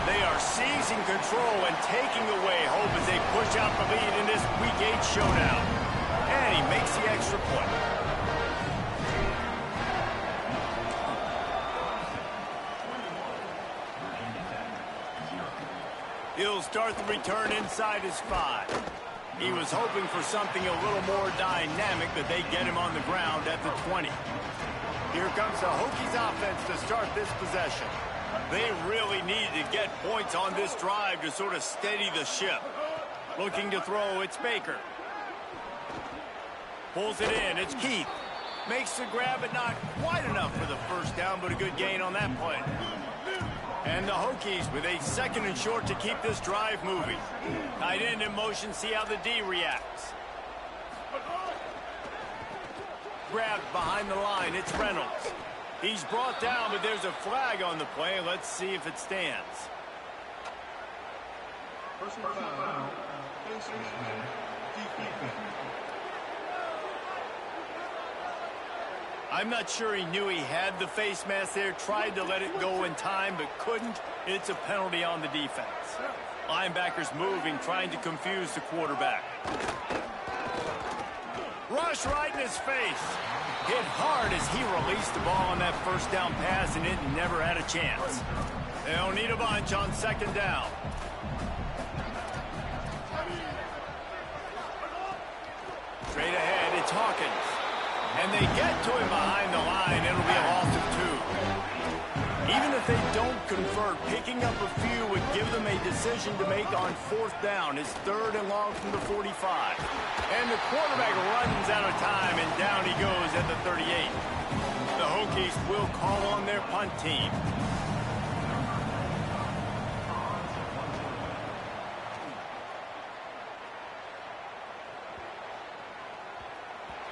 They are seizing control and taking away hope as they push out the lead in this Week 8 showdown. And he makes the extra point. He'll start the return inside his 5. He was hoping for something a little more dynamic, but they get him on the ground at the 20. Here comes the Hokies offense to start this possession. They really needed to get points on this drive to sort of steady the ship. Looking to throw, it's Baker. Pulls it in, it's Keith. Makes the grab, but not quite enough for the first down, but a good gain on that play. And the Hokies with a 2nd and short to keep this drive moving. Tight end in motion, see how the D reacts. Grabbed behind the line, it's Reynolds. He's brought down, but there's a flag on the play. Let's see if it stands. Personal foul. I'm not sure he knew he had the face mask there, tried to let it go in time, but couldn't. It's a penalty on the defense. Linebackers moving, trying to confuse the quarterback. Rush right in his face. Hit hard as he released the ball on that first down pass, and it never had a chance. They'll need a bunch on 2nd down. Straight ahead, it's Hawkins. And they get to him behind the line. It'll be a loss of 2. Even if they don't convert, picking up a few would give them a decision to make on 4th down. It's 3rd and long from the 45. And the quarterback runs out of time, and down he goes at the 38. The Hokies will call on their punt team.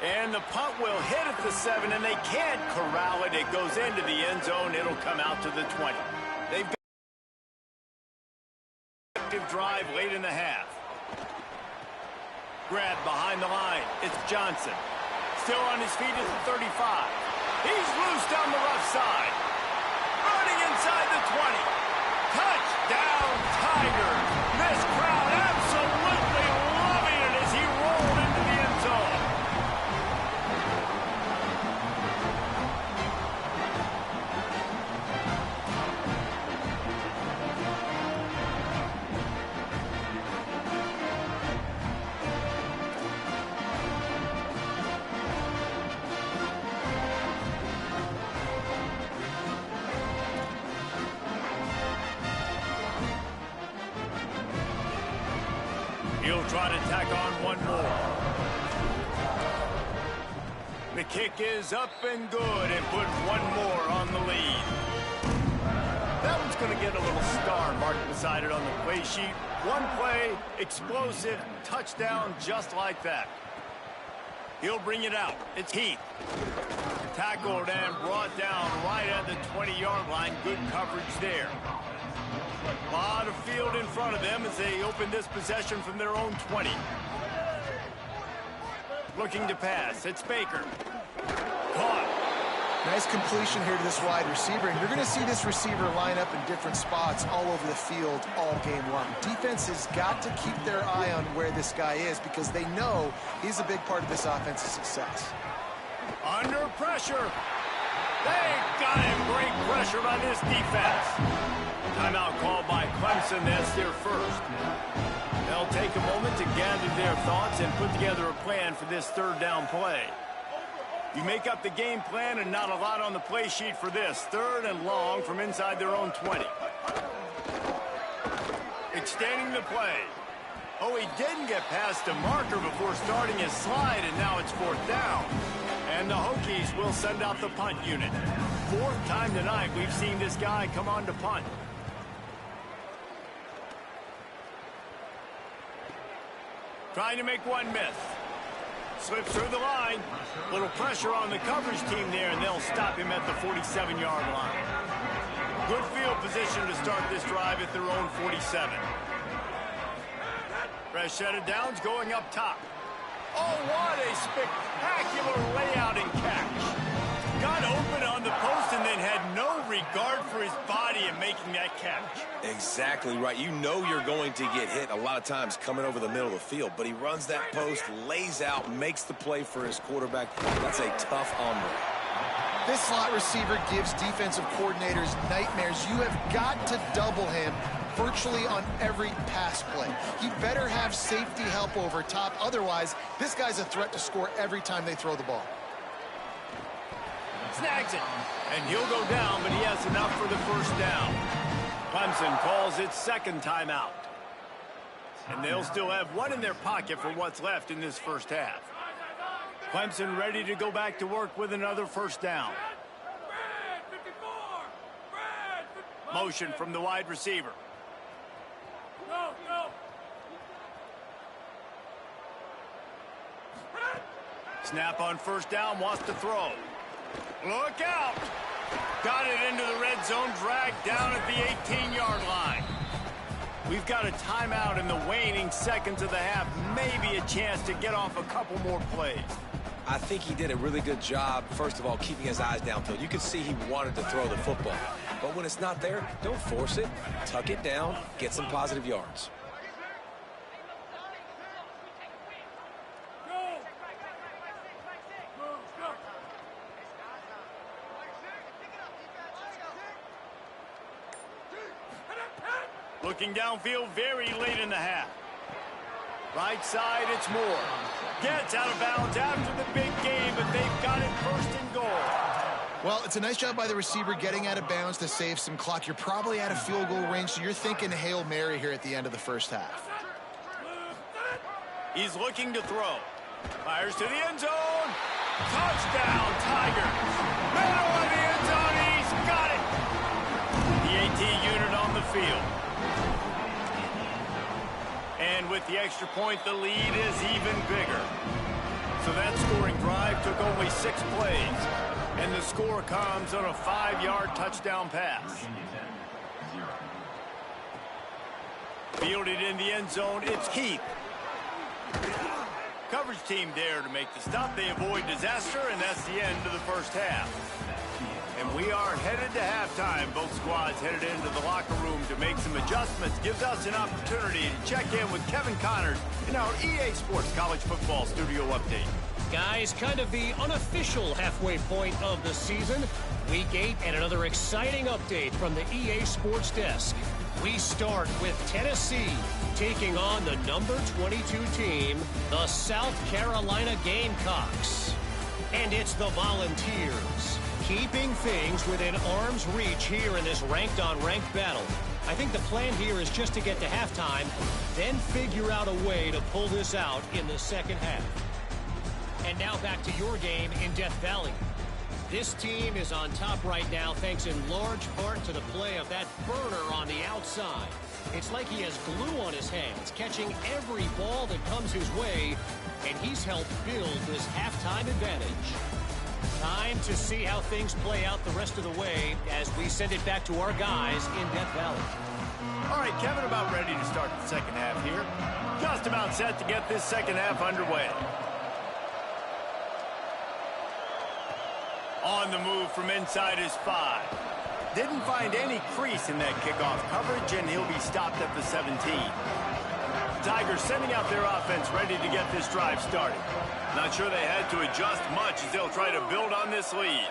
And the punt will hit at the 7, and they can't corral it. It goes into the end zone. It'll come out to the 20. They've got an active drive late in the half. Grab behind the line. It's Johnson. Still on his feet at the 35. He's loose down the left side. Running inside the 20. Touchdown, Tigers. This crowd absolutely loving it as he rolled into the end zone. He'll try to tack on one more. The kick is up and good and put one more on the lead. That one's going to get a little star marked beside it on the play sheet. One play, explosive, touchdown just like that. He'll bring it out. It's Heath. Tackled and brought down right at the 20-yard line. Good coverage there. A lot of field in front of them as they open this possession from their own 20. Looking to pass. It's Baker. Caught. Nice completion here to this wide receiver, and you're going to see this receiver line up in different spots all over the field all game long. Defense has got to keep their eye on where this guy is because they know he's a big part of this offense's success. Under pressure. They got him. Great pressure by this defense. Timeout called by Clemson. That's their first. They'll take a moment to gather their thoughts and put together a plan for this 3rd down play. You make up the game plan and not a lot on the play sheet for this. 3rd and long from inside their own 20. Extending the play. Oh, he didn't get past the marker before starting his slide, and now it's 4th down. And the Hokies will send out the punt unit. 4th time tonight we've seen this guy come on to punt. Trying to make one miss. Slips through the line. Little pressure on the coverage team there, and they'll stop him at the 47-yard line. Good field position to start this drive at their own 47. Fresh set of downs going up top. Oh, what a spectacular layout and catch. Got open on the post and then had no regard for his body in making that catch. Exactly right. You know you're going to get hit a lot of times coming over the middle of the field, but he runs that post, lays out, makes the play for his quarterback. That's a tough hombre. This slot receiver gives defensive coordinators nightmares. You have got to double him virtually on every pass play. He better have safety help over top. Otherwise, this guy's a threat to score every time they throw the ball. Snags it. And he'll go down, but he has enough for the 1st down. Clemson calls its 2nd timeout. And they'll still have one in their pocket for what's left in this 1st half. Clemson ready to go back to work with another 1st down. Motion from the wide receiver. Snap on 1st down, wants to throw. Look out! Got it into the red zone, dragged down at the 18-yard line. We've got a timeout in the waning seconds of the half. Maybe a chance to get off a couple more plays. I think he did a really good job, first of all, keeping his eyes downfield. You could see he wanted to throw the football. But when it's not there, don't force it. Tuck it down, get some positive yards. Looking downfield very late in the half. Right side, it's Moore. Gets out of bounds after the big game, but they've got it 1st and goal. Well, it's a nice job by the receiver getting out of bounds to save some clock. You're probably out of field goal range, so you're thinking Hail Mary here at the end of the first half. He's looking to throw. Fires to the end zone. Touchdown, Tigers. Middle of the end zone. He's got it. The AT unit on the field. And with the extra point, the lead is even bigger. So that scoring drive took only 6 plays. And the score comes on a 5-yard touchdown pass. Fielded in the end zone, it's Heath. Coverage team there to make the stop. They avoid disaster, and that's the end of the first half. And we are headed to halftime. Both squads headed into the locker room to make some adjustments. Gives us an opportunity to check in with Kevin Connors in our EA Sports College Football Studio Update. Guys, kind of the unofficial halfway point of the season. Week 8 and another exciting update from the EA Sports Desk. We start with Tennessee taking on the number 22 team, the South Carolina Gamecocks. And it's the Volunteers, keeping things within arm's reach here in this ranked-on-ranked battle. I think the plan here is just to get to halftime, then figure out a way to pull this out in the second half. And now back to your game in Death Valley. This team is on top right now thanks in large part to the play of that burner on the outside. It's like he has glue on his hands, catching every ball that comes his way, and he's helped build this halftime advantage. Time to see how things play out the rest of the way as we send it back to our guys in Death Valley. All right, Kevin, about ready to start the second half here. Just about set to get this second half underway. On the move from inside his 5. Didn't find any crease in that kickoff coverage, and he'll be stopped at the 17. Tigers sending out their offense ready to get this drive started. Not sure they had to adjust much as they'll try to build on this lead.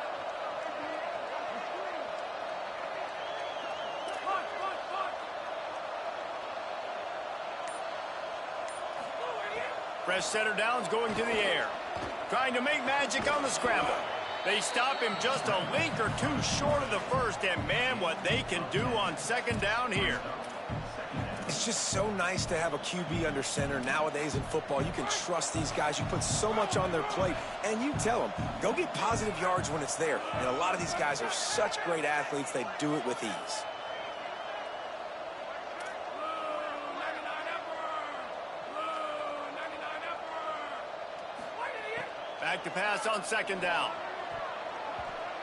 Fresh center downs going to the air. Trying to make magic on the scramble. They stop him just a link or two short of the first, and man, what they can do on second down here. It's just so nice to have a QB under center. Nowadays in football, you can trust these guys. You put so much on their plate, and you tell them, go get positive yards when it's there. And a lot of these guys are such great athletes, they do it with ease. Back to pass on second down.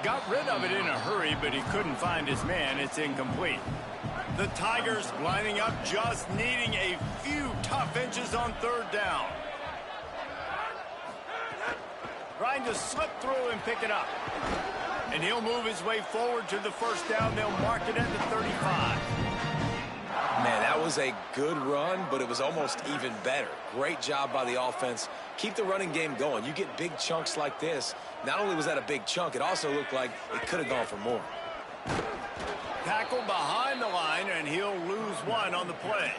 Got rid of it in a hurry, but he couldn't find his man. It's incomplete. The Tigers lining up, just needing a few tough inches on third down. Trying to slip through and pick it up. And he'll move his way forward to the first down. They'll mark it at the 35. Man, that was a good run, but it was almost even better. Great job by the offense. Keep the running game going. You get big chunks like this. Not only was that a big chunk, it also looked like it could have gone for more. Tackle behind the line, and he'll lose one on the play.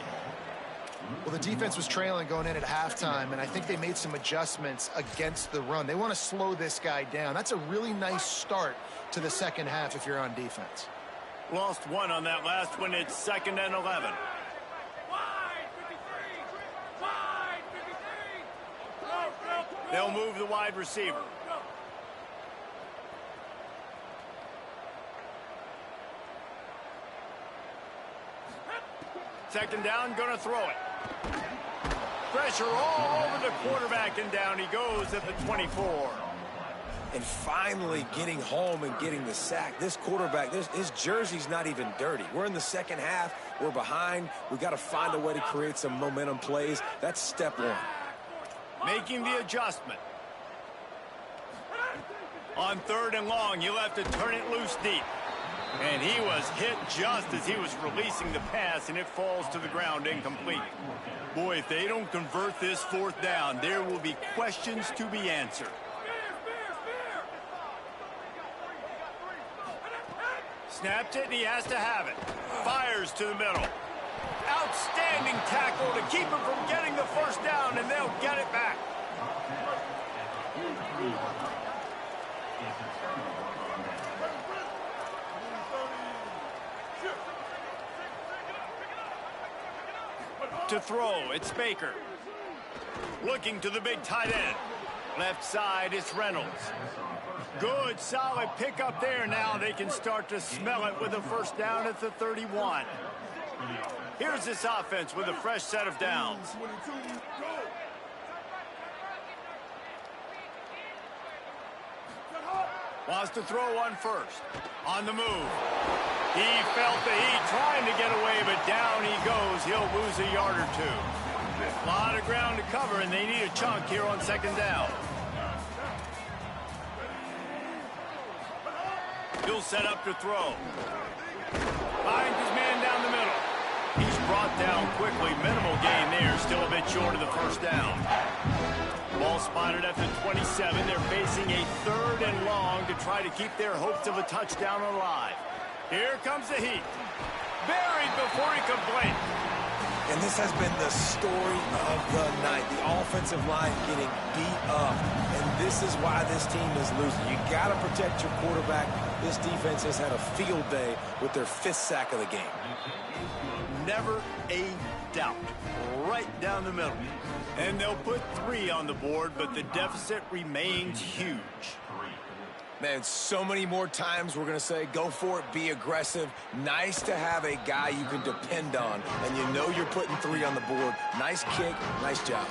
Well, the defense was trailing going in at halftime, and I think they made some adjustments against the run. They want to slow this guy down. That's a really nice start to the second half if you're on defense. Lost one on that last one. It's 2nd and 11. They'll move the wide receiver. Second down, going to throw it. Pressure all over the quarterback, and down he goes at the 24. And finally getting home and getting the sack. This quarterback, his jersey's not even dirty. We're in the second half. We're behind. We've got to find a way to create some momentum plays. That's step one. Making the adjustment. On 3rd and long, he'll have to turn it loose deep. And he was hit just as he was releasing the pass, and it falls to the ground incomplete. Boy, if they don't convert this 4th down, there will be questions to be answered. Snapped it, and he has to have it. Fires to the middle. Outstanding tackle to keep him from getting the first down, and they'll get it back. To throw, it's Baker. Looking to the big tight end. Left side, it's Reynolds. Good, solid pickup there. Now they can start to smell it with a first down at the 31. Here's this offense with a fresh set of downs. Wants to throw one first. On the move. He felt the heat trying to get away, but down he goes. He'll lose a yard or two. A lot of ground to cover, and they need a chunk here on second down. He'll set up to throw. Finds his man down the middle. He's brought down quickly. Minimal gain there. Still a bit short of the first down. Ball spotted at the 27. They're facing a 3rd and long to try to keep their hopes of a touchdown alive. Here comes the heat. Buried before he could blink. And this has been the story of the night. The offensive line getting beat up. And this is why this team is losing. You got to protect your quarterback. This defense has had a field day with their 5th sack of the game. Never a doubt. Right down the middle. And they'll put 3 on the board, but the deficit remains huge. Man, so many more times we're going to say, go for it, be aggressive. Nice to have a guy you can depend on, and you know you're putting 3 on the board. Nice kick, nice job.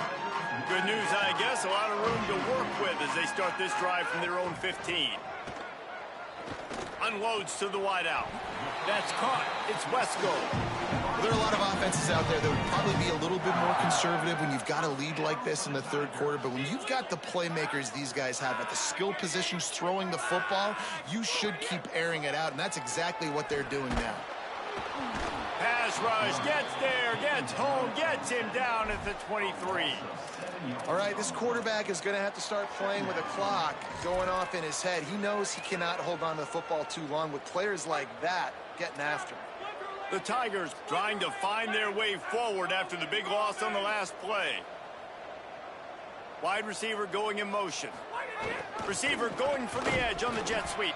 Good news, I guess. A lot of room to work with as they start this drive from their own 15. Unloads to the wideout. That's caught. It's Wesco. There are a lot of offenses out there that would probably be a little bit more conservative when you've got a lead like this in the 3rd quarter. But when you've got the playmakers these guys have at the skill positions throwing the football, you should keep airing it out. And that's exactly what they're doing now. Pass rush. Gets there. Gets home. Gets him down at the 23. All right, this quarterback is going to have to start playing with a clock going off in his head. He knows he cannot hold on to the football too long with players like that getting after him. The Tigers trying to find their way forward after the big loss on the last play. Wide receiver going in motion. Receiver going for the edge on the jet sweep.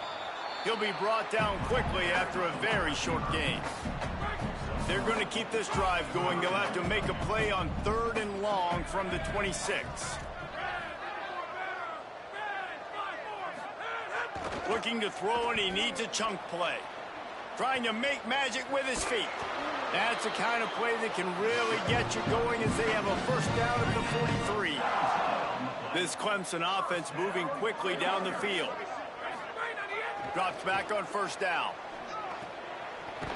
He'll be brought down quickly after a very short gain. They're going to keep this drive going. They'll have to make a play on 3rd and long from the 26. Looking to throw, and he needs a chunk play. Trying to make magic with his feet. That's the kind of play that can really get you going as they have a first down at the 43. This Clemson offense moving quickly down the field. Drops back on first down.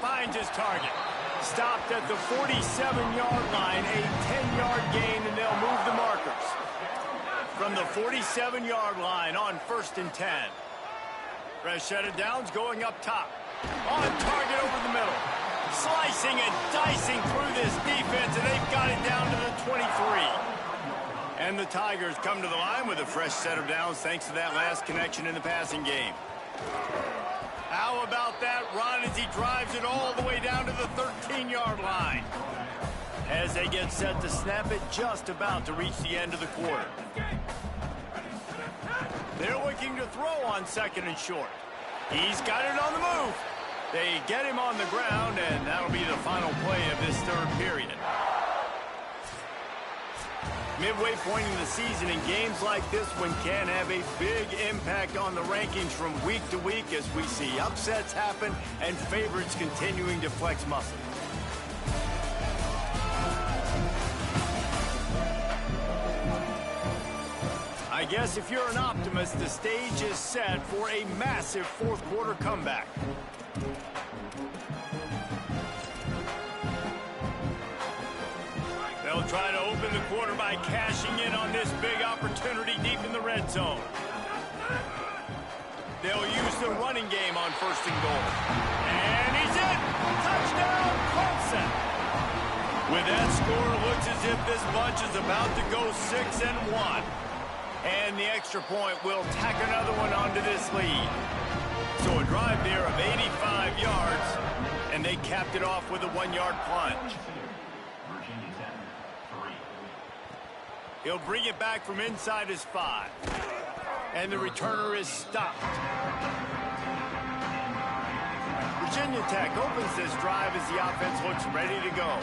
Finds his target. Stopped at the 47-yard line, a 10-yard gain, and they'll move the markers. From the 47-yard line on 1st and 10. Fresh set of downs going up top. On target over the middle. Slicing and dicing through this defense, and they've got it down to the 23. And the Tigers come to the line with a fresh set of downs thanks to that last connection in the passing game. How about that run as he drives it all the way down to the 13-yard line? As they get set to snap it, just about to reach the end of the quarter. They're looking to throw on 2nd and short. He's got it on the move. They get him on the ground, and that'll be the final play of this 3rd period. Midway point in the season, and games like this one can have a big impact on the rankings from week to week as we see upsets happen and favorites continuing to flex muscle. I guess if you're an optimist, the stage is set for a massive 4th quarter comeback. They'll try to open the quarter by cashing in on this big opportunity deep in the red zone. They'll use the running game on 1st and goal. And he's in! Touchdown, Clemson! With that score, it looks as if this bunch is about to go 6-1. And the extra point will tack another one onto this lead. So a drive there of 85 yards, and they capped it off with a 1-yard plunge. He'll bring it back from inside his 5. And the returner is stopped. Virginia Tech opens this drive as the offense looks ready to go.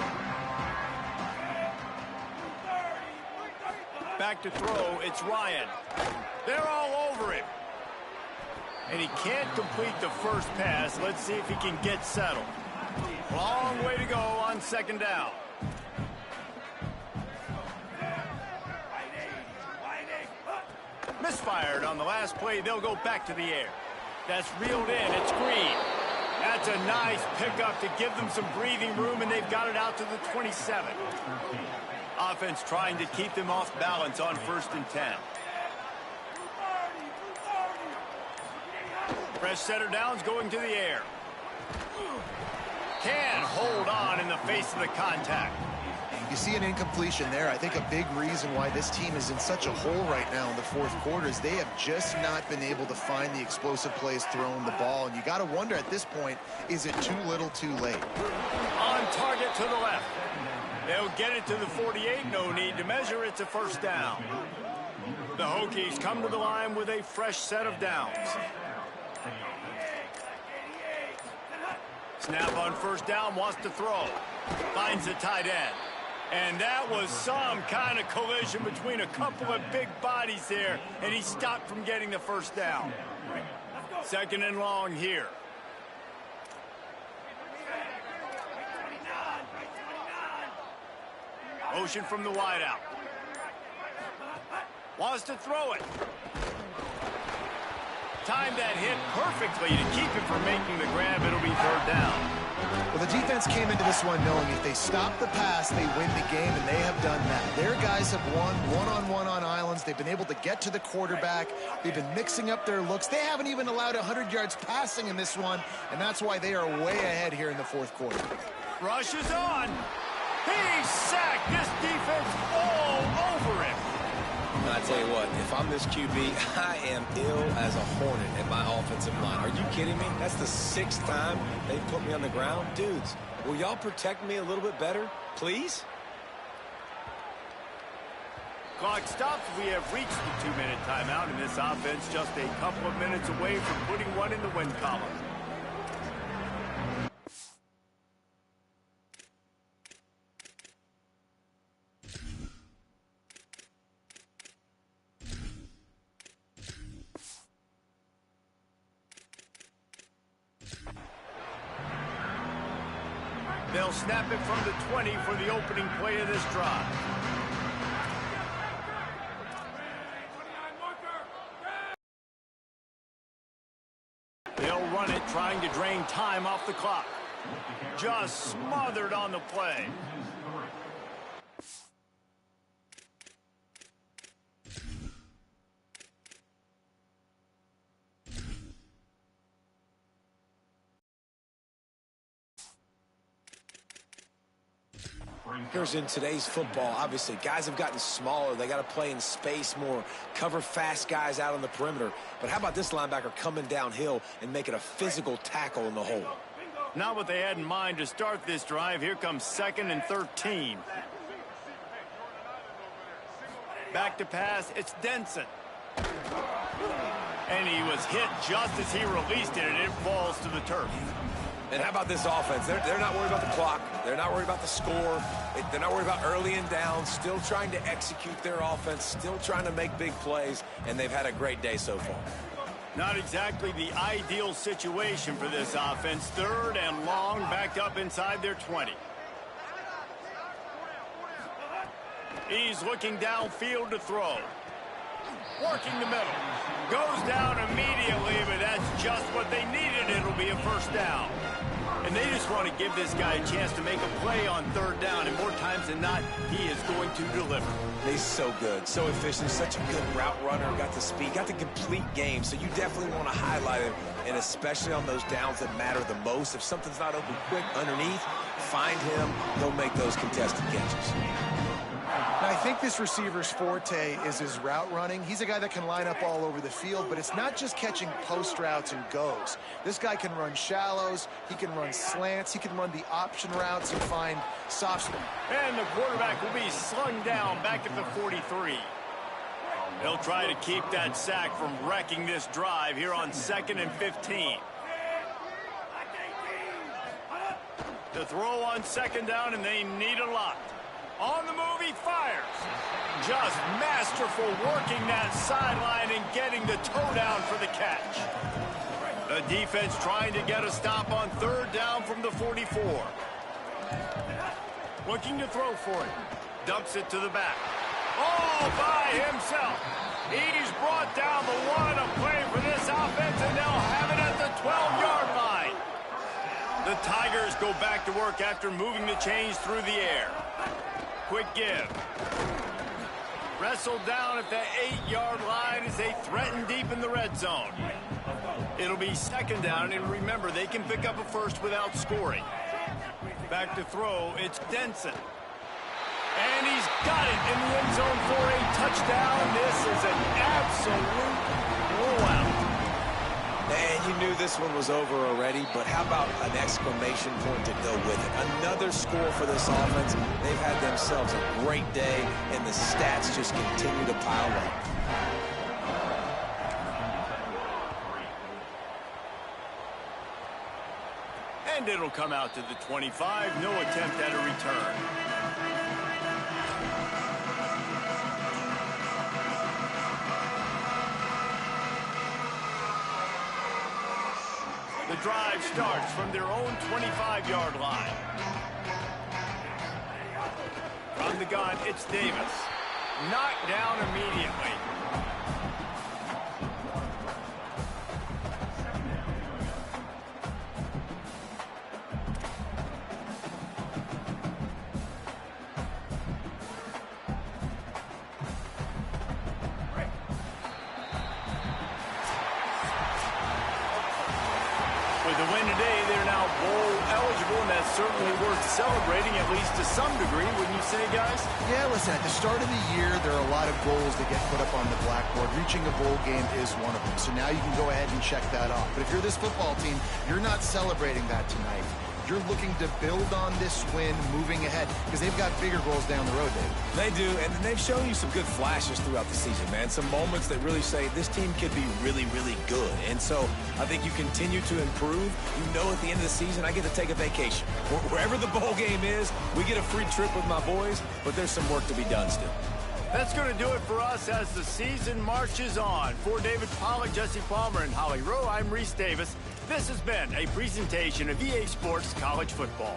Back to throw, it's Ryan. They're all over him. And he can't complete the first pass. Let's see if he can get settled. Long way to go on second down. Misfired on the last play. They'll go back to the air. That's reeled in. It's Green. That's a nice pickup to give them some breathing room, and they've got it out to the 27. Offense trying to keep them off balance on 1st and 10. Fresh setter downs going to the air. Can hold on in the face of the contact. You see an incompletion there. I think a big reason why this team is in such a hole right now in the fourth quarter is they have just not been able to find the explosive plays throwing the ball. And you got to wonder at this point, is it too little too late? On target to the left. They'll get it to the 48. No need to measure. It's a first down. The Hokies come to the line with a fresh set of downs. Snap on first down, wants to throw. Finds the tight end. And that was some kind of collision between a couple of big bodies there, and he stopped from getting the first down. 2nd and long here. Motion from the wideout. Wants to throw it. Timed that hit perfectly to keep him from making the grab. It'll be 3rd down. Well, the defense came into this one knowing if they stop the pass, they win the game, and they have done that. Their guys have won one-on-one on islands. They've been able to get to the quarterback. They've been mixing up their looks. They haven't even allowed 100 yards passing in this one, and that's why they are way ahead here in the fourth quarter. Rush is on. He sacked. This defense all over him. I tell you what, if I'm this QB, I am ill as a hornet at my offensive line. Are you kidding me? That's the 6th time they've put me on the ground. Dudes, will y'all protect me a little bit better, please? Clock stops. We have reached the 2-minute timeout, and this offense just a couple of minutes away from putting one in the win column. They'll snap it from the 20 for the opening play of this drive. They'll run it, trying to drain time off the clock. Just smothered on the play. Here's in today's football, obviously, guys have gotten smaller. They got to play in space more, cover fast guys out on the perimeter. But how about this linebacker coming downhill and making a physical tackle in the hole? Not what they had in mind to start this drive. Here comes 2nd and 13. Back to pass. It's Denson. And he was hit just as he released it, and it falls to the turf. And how about this offense? They're not worried about the clock. They're not worried about the score. They're not worried about early and down. Still trying to execute their offense. Still trying to make big plays. And they've had a great day so far. Not exactly the ideal situation for this offense. 3rd and long, backed up inside their 20. He's looking downfield to throw. Working the middle. Goes down immediately, but that's just what they needed. It'll be a first down. And they just want to give this guy a chance to make a play on 3rd down, and more times than not, he is going to deliver. He's so good, so efficient, such a good route runner, got the speed, got the complete game, so you definitely want to highlight him, and especially on those downs that matter the most. If something's not open quick underneath, find him, he'll make those contested catches. Now, I think this receiver's forte is his route running. He's a guy that can line up all over the field, but it's not just catching post routes and goes. This guy can run shallows, he can run slants, he can run the option routes and find soft spots. And the quarterback will be slung down back at the 43. They'll try to keep that sack from wrecking this drive here on 2nd and 15. The throw on 2nd down, and they need a lot. On the move, he fires. Just masterful working that sideline and getting the toe down for the catch. The defense trying to get a stop on third down from the 44. Looking to throw for it. Dumps it to the back. All by himself. He's brought down the one to play for this offense, and they'll have it at the 12-yard line. The Tigers go back to work after moving the chains through the air. Quick give. Wrestled down at the 8-yard line as they threaten deep in the red zone. It'll be second down, and remember, they can pick up a first without scoring. Back to throw, it's Denson. And he's got it in the end zone for a touchdown. This is an absolute blowout. And you knew this one was over already, but how about an exclamation point to go with it? Another score for this offense. They've had themselves a great day, and the stats just continue to pile up. And it'll come out to the 25. No attempt at a return. The drive starts from their own 25-yard line. From the gun, it's Davis. Knocked down immediately. With the win today, they're now bowl eligible, and that's certainly worth celebrating, at least to some degree, wouldn't you say, guys? Yeah, listen, at the start of the year, there are a lot of goals that get put up on the blackboard. Reaching a bowl game is one of them. So now you can go ahead and check that off. But if you're this football team, you're not celebrating that tonight. You're looking to build on this win moving ahead because they've got bigger goals down the road, Dave. They do, and they've shown you some good flashes throughout the season, man. Some moments that really say this team could be really, really good. And so I think you continue to improve. You know at the end of the season, I get to take a vacation. Wherever the bowl game is, we get a free trip with my boys, but there's some work to be done still. That's going to do it for us as the season marches on. For David Pollack, Jesse Palmer, and Holly Rowe, I'm Reese Davis. This has been a presentation of EA Sports College Football.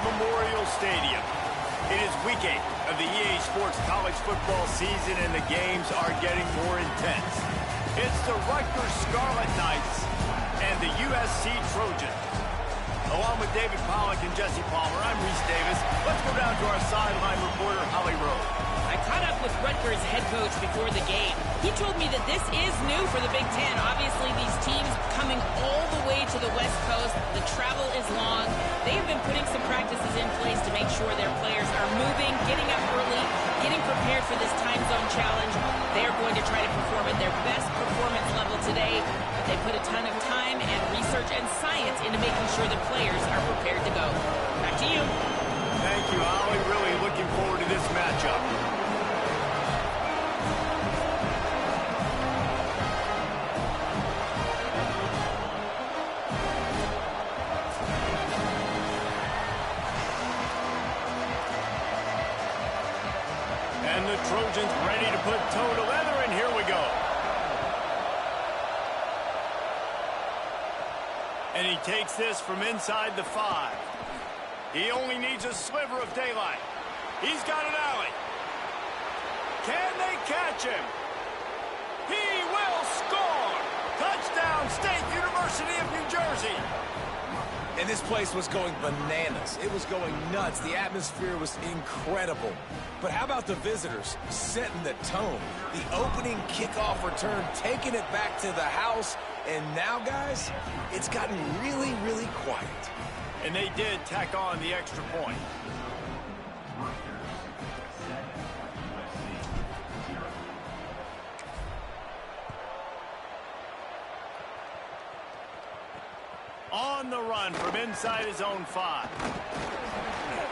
Memorial Stadium. It is week 8 of the EA Sports college football season, and the games are getting more intense. It's the Rutgers Scarlet Knights and the USC Trojans. Along with David Pollack and Jesse Palmer, I'm Reese Davis. Let's go down to our sideline reporter, Holly Rowe. I caught up with Rutgers head coach before the game. He told me that this is new for the Big Ten. Obviously, these teams coming all the way to the West Coast. The travel is long. They've been putting some practices in place to make sure their players are moving, getting up early, getting prepared for this time zone challenge. They're going to try to perform at their best performance level today. But they put a ton of time and research and science into making sure the players are prepared to go. Back to you. Thank you, Holly. Really looking forward to this matchup. And the Trojans ready to put toe to leather, and here we go. And he takes this from inside the 5. He only needs a sliver of daylight. He's got an alley. Can they catch him? He will score! Touchdown, State University of New Jersey. And this place was going bananas. It was going nuts. The atmosphere was incredible. But how about the visitors setting the tone? The opening kickoff return, taking it back to the house. And now, guys, it's gotten really, really quiet. And they did tack on the extra point. On the run from inside his own 5.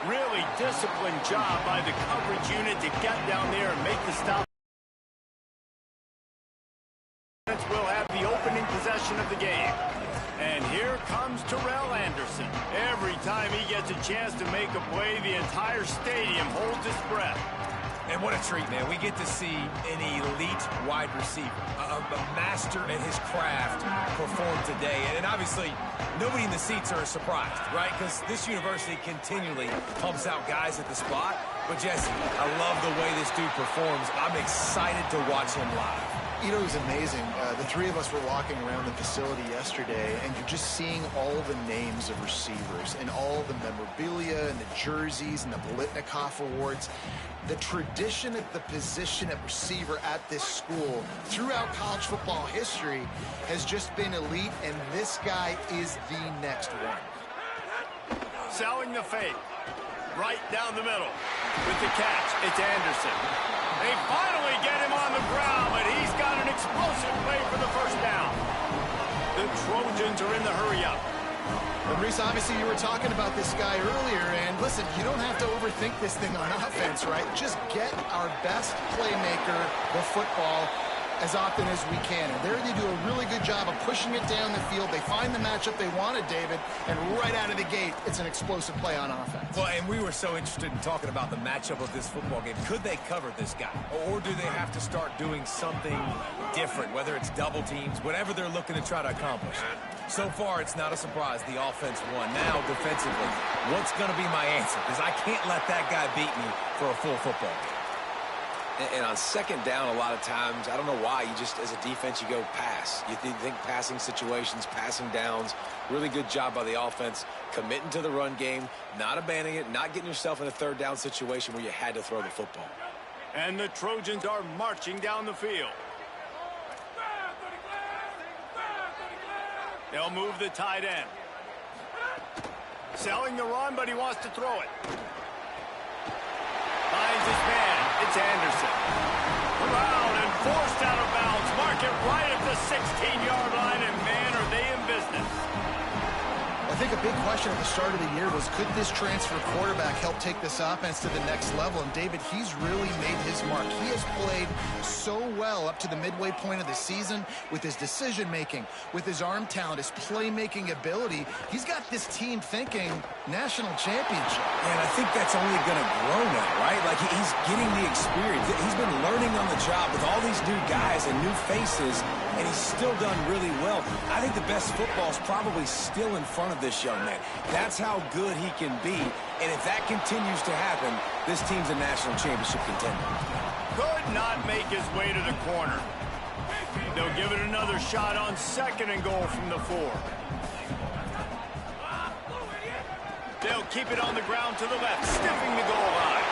Really disciplined job by the coverage unit to get down there and make the stop. Will have the opening possession of the game. And here comes Terrell Anderson. Every time he gets a chance to make a play, the entire stadium holds its breath. And what a treat, man. We get to see an elite wide receiver, a master at his craft perform today. And obviously, nobody in the seats are surprised, right? Because this university continually pumps out guys at the spot. But, Jesse, I love the way this dude performs. I'm excited to watch him live. You know, it was amazing. The three of us were walking around the facility yesterday, and you're just seeing all the names of receivers and all the memorabilia and the jerseys and the Biletnikoff Awards. The tradition at the position at receiver at this school throughout college football history has just been elite, and this guy is the next one. Selling the fake. Right down the middle. With the catch, it's Anderson. They finally get him on the ground, but he's got an explosive play for the first down. The Trojans are in the hurry-up. Well, Reese, obviously you were talking about this guy earlier, and listen, you don't have to overthink this thing on offense, right? Just get our best playmaker the football as often as we can. And there they do a really good job of pushing it down the field. They find the matchup they wanted, David, and right out of the gate, it's an explosive play on offense. Well, and we were so interested in talking about the matchup of this football game. Could they cover this guy? Or do they have to start doing something different, whether it's double teams, whatever they're looking to try to accomplish? So far, it's not a surprise the offense won. Now, defensively, what's going to be my answer? Because I can't let that guy beat me for a full football game. And on second down, a lot of times, I don't know why, you just, as a defense, you go pass. You think passing situations, passing downs. Really good job by the offense, committing to the run game, not abandoning it, not getting yourself in a third down situation where you had to throw the football. And the Trojans are marching down the field. They'll move the tight end. Selling the run, but he wants to throw it. Finds his man. It's Anderson. Around and forced out of bounds. Mark it right at the 16-yard line, and man, are they in business. I think a big question at the start of the year was, could this transfer quarterback help take this offense to the next level? And David, he's really made his mark. He has played so well up to the midway point of the season with his decision-making, with his arm talent, his playmaking ability. He's got this team thinking national championship. And I think that's only going to grow now, right? Like, he's getting the experience. He's been learning on the job with all these new guys and new faces, and he's still done really well. I think the best football is probably still in front of this young young man. That's how good he can be. And if that continues to happen, this team's a national championship contender. Could not make his way to the corner. They'll give it another shot on 2nd and goal from the 4. They'll keep it on the ground to the left, stiffing the goal line.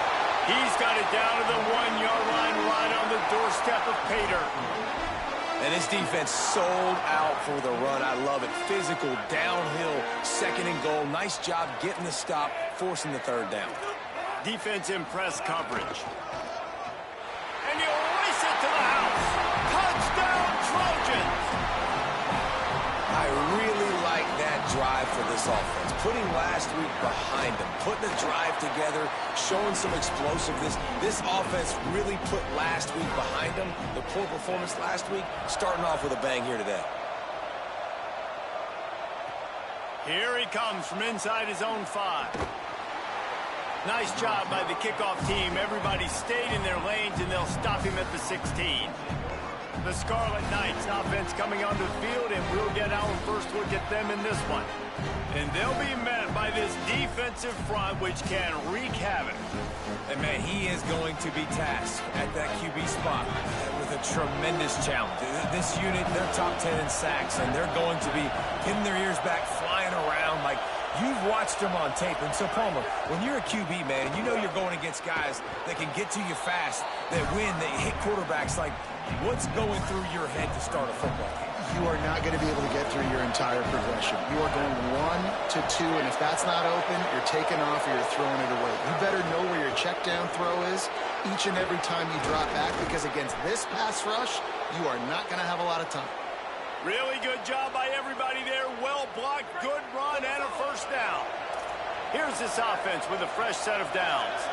He's got it down to the 1-yard line, right on the doorstep of pay dirt. And this defense sold out for the run. I love it. Physical, downhill, 2nd and goal. Nice job getting the stop, forcing the 3rd down. Defense in press coverage. And he'll race it to the house. Touchdown, Trojans! I really like that drive for this offense. Putting last week behind them, putting a drive together, showing some explosiveness. This offense really put last week behind them. The poor performance last week, starting off with a bang here today. Here he comes from inside his own 5. Nice job by the kickoff team. Everybody stayed in their lanes, and they'll stop him at the 16. The Scarlet Knights offense coming onto the field, and we'll get our first look at them in this one. And they'll be met by this defensive front, which can wreak havoc. And, man, he is going to be tasked at that QB spot with a tremendous challenge. This unit, they're top 10 in sacks, and they're going to be getting their ears back, flying around like you've watched them on tape. And so, Palmer, when you're a QB, man, and you know you're going against guys that can get to you fast, that win, that hit quarterbacks, like, what's going through your head to start a football game? You are not going to be able to get through your entire progression. You are going 1 to 2, and if that's not open, you're taking off or you're throwing it away. You better know where your check down throw is each and every time you drop back, because against this pass rush, you are not going to have a lot of time. Really good job by everybody there. Well blocked, good run, and a 1st down. Here's this offense with a fresh set of downs.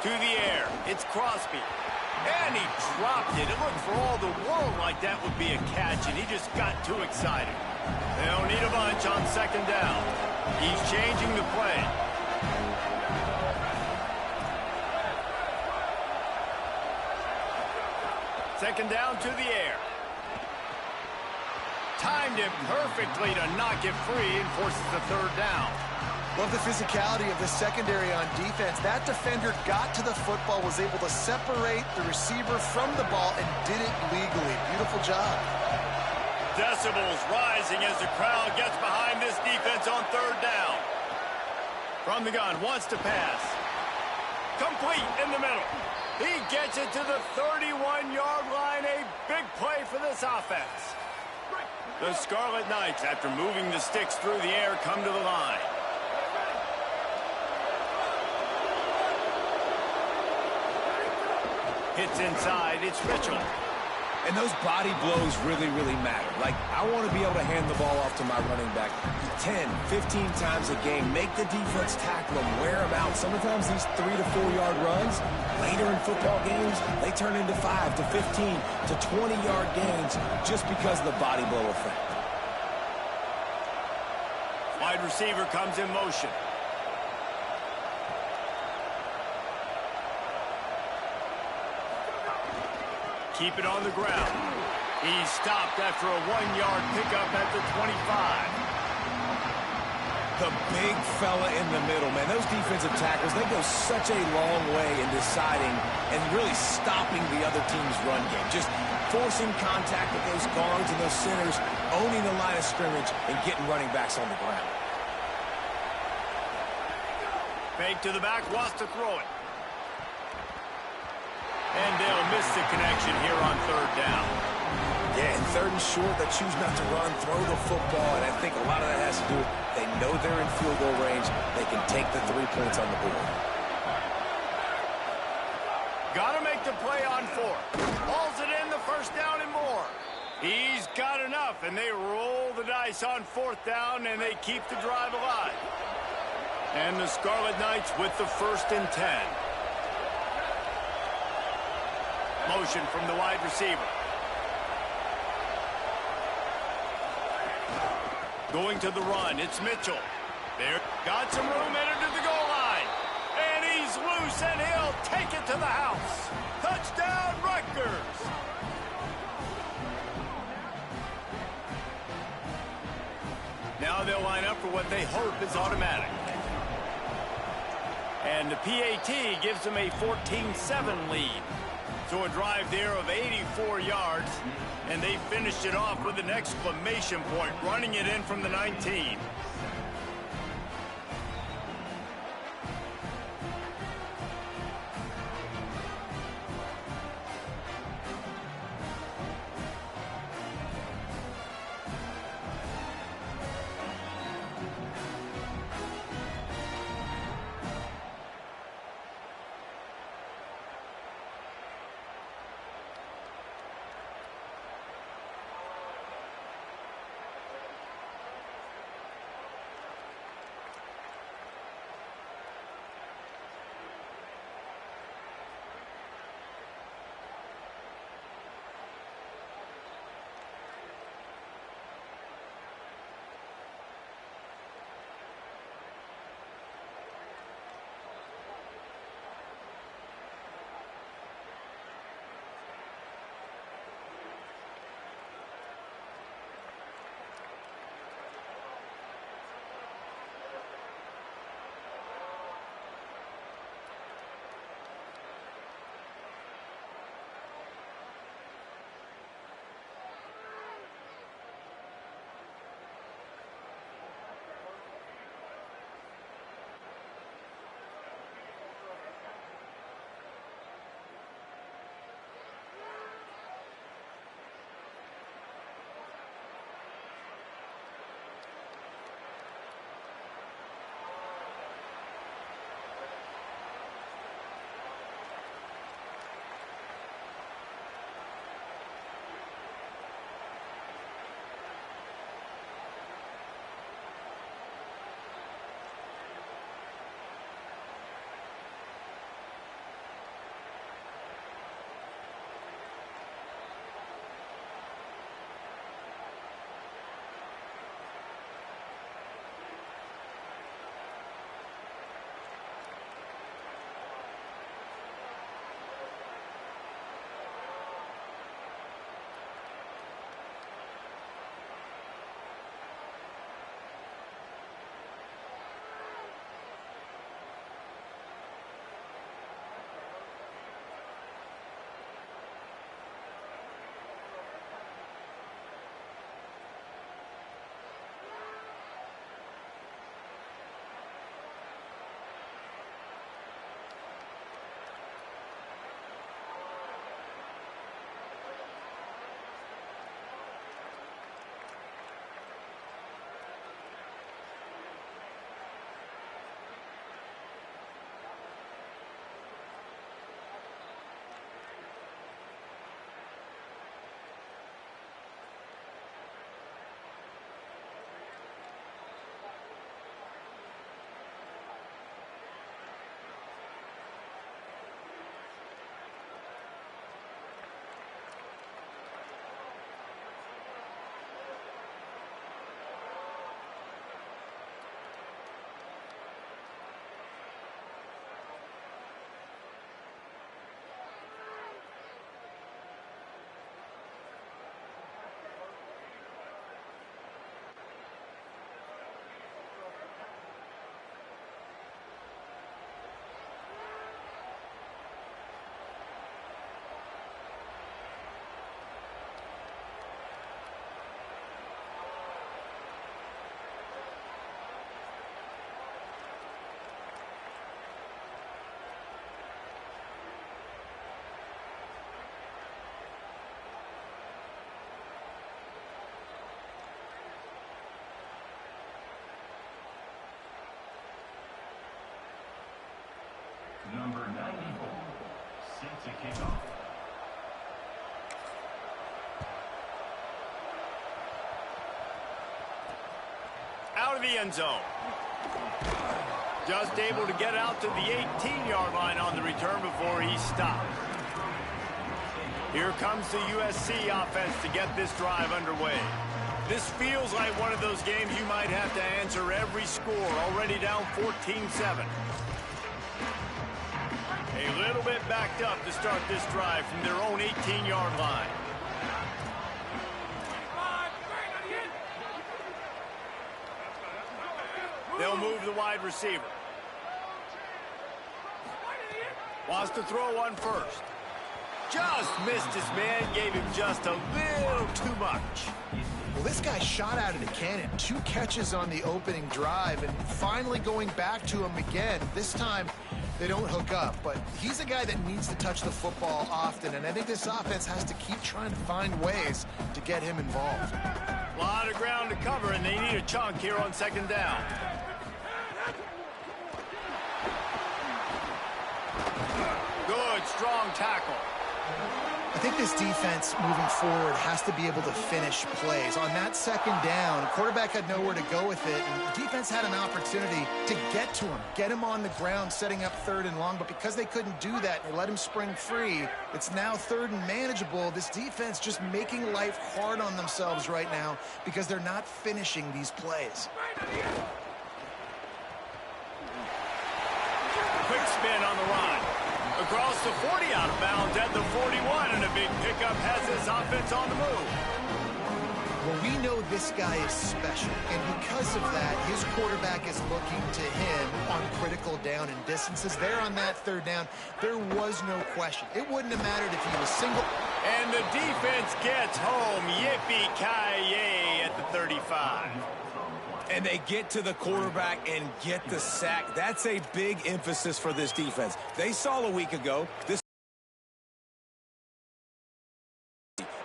To the air, it's Crosby. And he dropped it. It looked for all the world like that would be a catch, and he just got too excited. They'll need a bunch on 2nd down. He's changing the play. Second down to the air. Timed it perfectly to knock it free and forces the 3rd down. Love the physicality of the secondary on defense. That defender got to the football, was able to separate the receiver from the ball, and did it legally. Beautiful job. Decibels rising as the crowd gets behind this defense on 3rd down. From the gun, wants to pass. Complete in the middle. He gets it to the 31-yard line. A big play for this offense. The Scarlet Knights, after moving the sticks through the air, come to the line. Hits inside, it's Mitchell. And those body blows really, really matter. Like, I want to be able to hand the ball off to my running back 10, 15 times a game. Make the defense tackle them, wear them out. Sometimes these 3 to 4 yard runs, later in football games, they turn into 5 to 15 to 20 yard gains just because of the body blow effect. Wide receiver comes in motion. Keep it on the ground. He's stopped after a 1-yard pickup at the 25. The big fella in the middle, man. Those defensive tackles, they go such a long way in deciding and really stopping the other team's run game. Just forcing contact with those guards and those centers, owning the line of scrimmage, and getting running backs on the ground. Fake to the back, wants to throw it. And they'll miss the connection here on 3rd down. Yeah, and 3rd and short, they choose not to run, throw the football, and I think a lot of that has to do with they know they're in field goal range. They can take the 3 points on the board. Got to make the play on 4th. Hauls it in, the 1st down and more. He's got enough, and they roll the dice on 4th down, and they keep the drive alive. And the Scarlet Knights with the 1st and 10. Motion from the wide receiver. Going to the run, it's Mitchell. There, got some room, entered to the goal line. And he's loose, and he'll take it to the house. Touchdown, Rutgers! Now they'll line up for what they hope is automatic. And the PAT gives them a 14-7 lead. So a drive there of 84 yards, and they finished it off with an exclamation point, running it in from the 19. Number 94, set to kick off. Out of the end zone. Just able to get out to the 18-yard line on the return before he stopped. Here comes the USC offense to get this drive underway. This feels like one of those games you might have to answer every score, already down 14-7. A little bit backed up to start this drive from their own 18-yard line. They'll move the wide receiver. Wants to throw one first. Just missed his man, gave him just a little too much. Well, this guy shot out of the cannon. 2 catches on the opening drive, and finally going back to him again. This time, they don't hook up, but he's a guy that needs to touch the football often, and I think this offense has to keep trying to find ways to get him involved. A lot of ground to cover, and they need a chunk here on 2nd down. Good, strong tackle. I think this defense moving forward has to be able to finish plays. On that 2nd down, quarterback had nowhere to go with it, and the defense had an opportunity to get to him, get him on the ground, setting up 3rd and long, but because they couldn't do that and they let him spring free, it's now 3rd and manageable. This defense just making life hard on themselves right now because they're not finishing these plays. Quick spin on the run. Across the 40, out of bounds at the 41, and a big pickup has this offense on the move. Well, we know this guy is special, and because of that, his quarterback is looking to him on critical down and distances. There on that 3rd down, there was no question. It wouldn't have mattered if he was single. And the defense gets home. Yippee-ki-yay at the 35. And they get to the quarterback and get the sack. That's a big emphasis for this defense. They saw a week ago this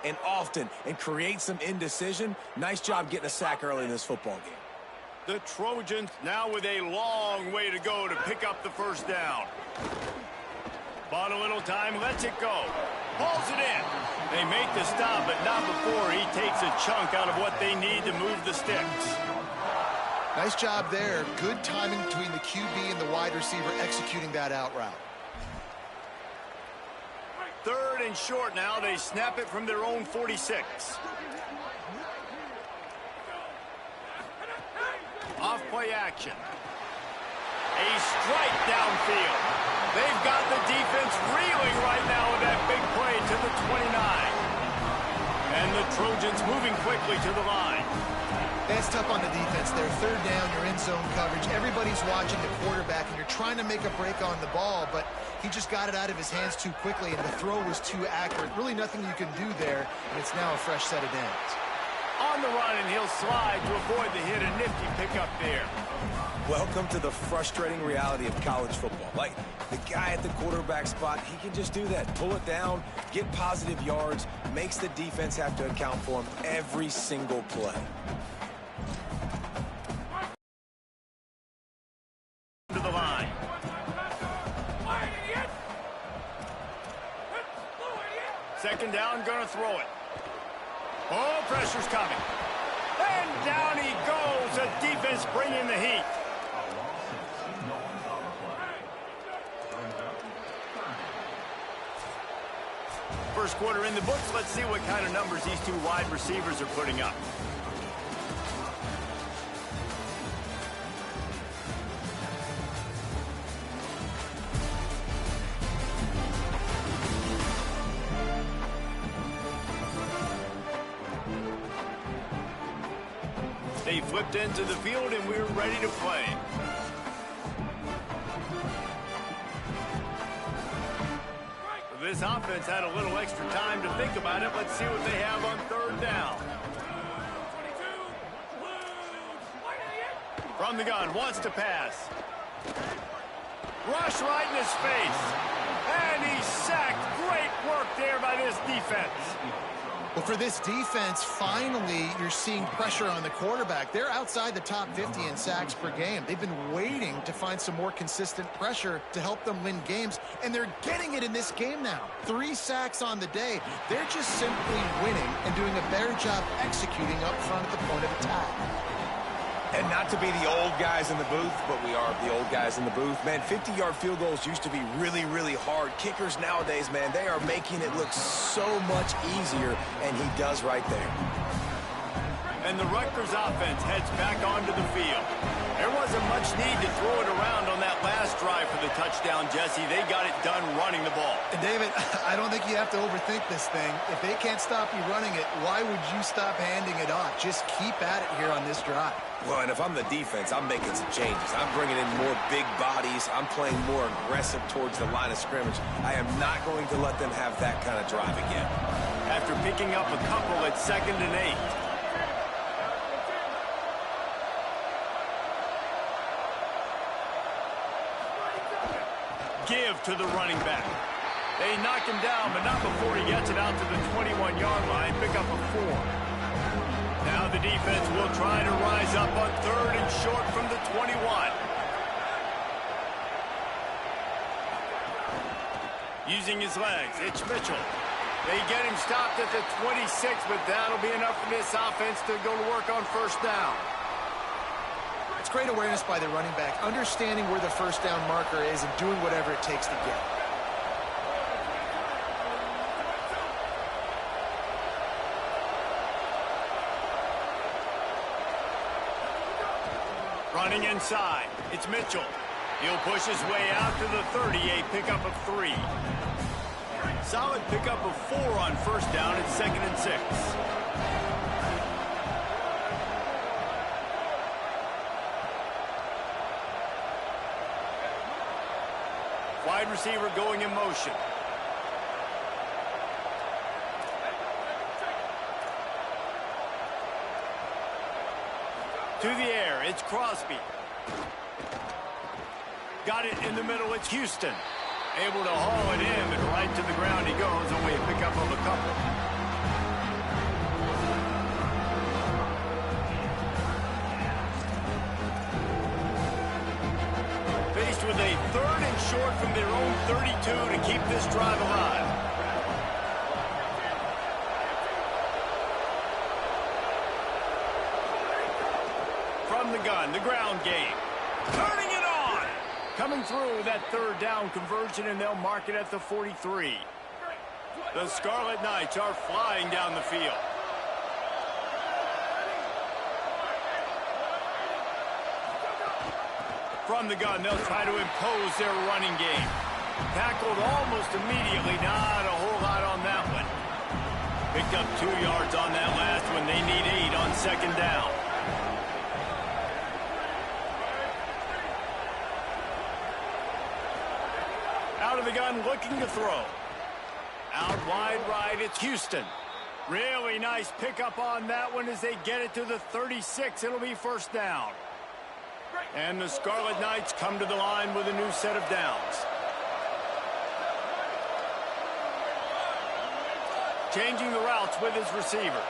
and often and create some indecision. Nice job getting a sack early in this football game. The Trojans now with a long way to go to pick up the 1st down. Bought a little time, lets it go. Pulls it in. They make the stop, but not before he takes a chunk out of what they need to move the sticks. Nice job there. Good timing between the QB and the wide receiver executing that out route. 3rd and short now. They snap it from their own 46. Off play action. A strike downfield. They've got the defense reeling right now with that big play to the 29. And the Trojans moving quickly to the line. That's tough on the defense there. 3rd down, you're in zone coverage. Everybody's watching the quarterback, and you're trying to make a break on the ball, but he just got it out of his hands too quickly, and the throw was too accurate. Really nothing you can do there, and it's now a fresh set of downs. On the run, and he'll slide to avoid the hit. A nifty pickup there. Welcome to the frustrating reality of college football. Like, the guy at the quarterback spot, he can just do that. Pull it down, get positive yards, makes the defense have to account for him every single play. To the line. Second down, gonna throw it. Oh, pressure's coming. And down he goes. The defense bringing the heat. First quarter in the books. Let's see what kind of numbers these 2 wide receivers are putting up. They flipped into the field, and we're ready to play. This offense had a little extra time to think about it. Let's see what they have on 3rd down. From the gun, wants to pass. Rush right in his face. And he's sacked. Great work there by this defense. Well, for this defense, finally, you're seeing pressure on the quarterback. They're outside the top 50 in sacks per game. They've been waiting to find some more consistent pressure to help them win games, and they're getting it in this game now. 3 sacks on the day. They're just simply winning and doing a better job executing up front at the point of attack. And not to be the old guys in the booth, but we are the old guys in the booth. Man, 50-yard field goals used to be really, really hard. Kickers nowadays, man, they are making it look so much easier, and he does right there. And the Rutgers offense heads back onto the field. There wasn't much need to throw it around on that last drive for the touchdown, Jesse. They got it done running the ball. And David, I don't think you have to overthink this thing. If they can't stop you running it, why would you stop handing it off? Just keep at it here on this drive. Well, and if I'm the defense, I'm making some changes. I'm bringing in more big bodies. I'm playing more aggressive towards the line of scrimmage. I am not going to let them have that kind of drive again. After picking up a couple at 2nd and 8. Give to the running back. They knock him down, but not before he gets it out to the 21-yard line. Pick up a 4. Now the defense will try to rise up on 3rd and short from the 21. Using his legs, it's Mitchell. They get him stopped at the 26, but that'll be enough for this offense to go to work on 1st down. It's great awareness by the running back, understanding where the 1st down marker is and doing whatever it takes to get it. Running inside, it's Mitchell. He'll push his way out to the 38, pickup of 3. Solid pickup of 4 on 1st down at 2nd and 6. Wide receiver going in motion. To the air, it's Crosby. Got it in the middle, it's Houston. Able to haul it in, but right to the ground he goes, only a pickup of a couple. Faced with a 3rd and short from their own 32 to keep this drive alive. From the gun, the ground game. Turning it on! Coming through that 3rd down conversion, and they'll mark it at the 43. The Scarlet Knights are flying down the field. From the gun, they'll try to impose their running game. Tackled almost immediately, not a whole lot on that one. Picked up 2 yards on that last one. They need 8 on 2nd down. Out of the gun, looking to throw. Out wide right, it's Houston. Really nice pickup on that one as they get it to the 36. It'll be 1st down. And the Scarlet Knights come to the line with a new set of downs. Changing the routes with his receivers.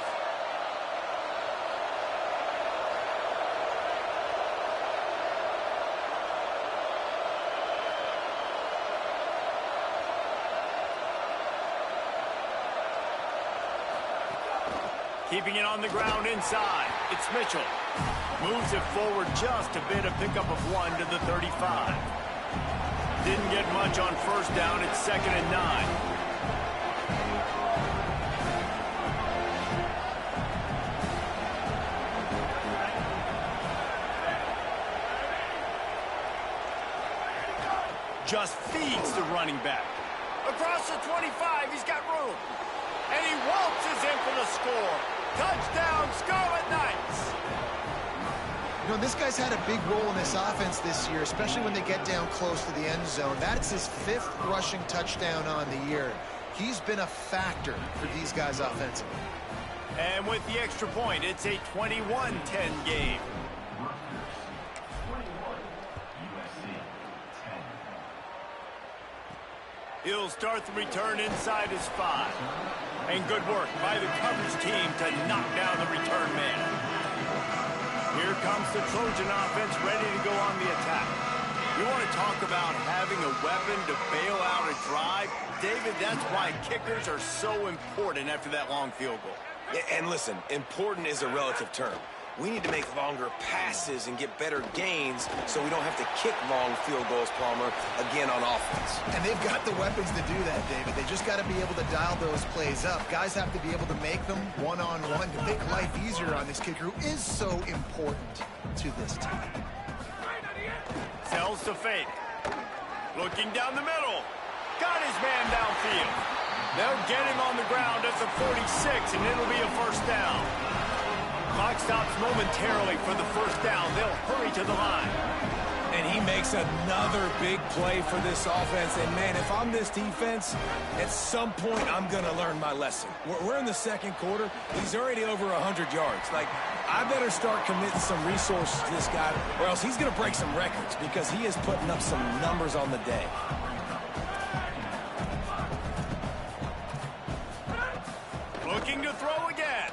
Keeping it on the ground inside. It's Mitchell. Moves it forward just a bit, a pickup of 1 to the 35. Didn't get much on 1st down. It's 2nd and 9. Just feeds the running back. Across the 25, he's got room. And he waltzes in for the score. Touchdown, Scarlet Knights. You know, this guy's had a big role in this offense this year, especially when they get down close to the end zone. That's his 5th rushing touchdown on the year. He's been a factor for these guys offensively. And with the extra point, it's a 21-10 game. He'll start the return inside his 5. And good work by the coverage team to knock down the return man. Here comes the Trojan offense ready to go on the attack. You want to talk about having a weapon to bail out a drive? David, that's why kickers are so important after that long field goal. And listen, important is a relative term. We need to make longer passes and get better gains so we don't have to kick long field goals, Palmer, again on offense. And they've got the weapons to do that, David. They just got to be able to dial those plays up. Guys have to be able to make them one-on-one to make life easier on this kicker who is so important to this team. Sells to fake. Looking down the middle. Got his man downfield. They'll get him on the ground at the 46, and it'll be a first down. Clock stops momentarily for the first down. They'll hurry to the line. And he makes another big play for this offense. And, man, if I'm this defense, at some point I'm going to learn my lesson. We're in the second quarter. He's already over 100 yards. Like, I better start committing some resources to this guy, or else he's going to break some records because he is putting up some numbers on the day. Looking to throw again.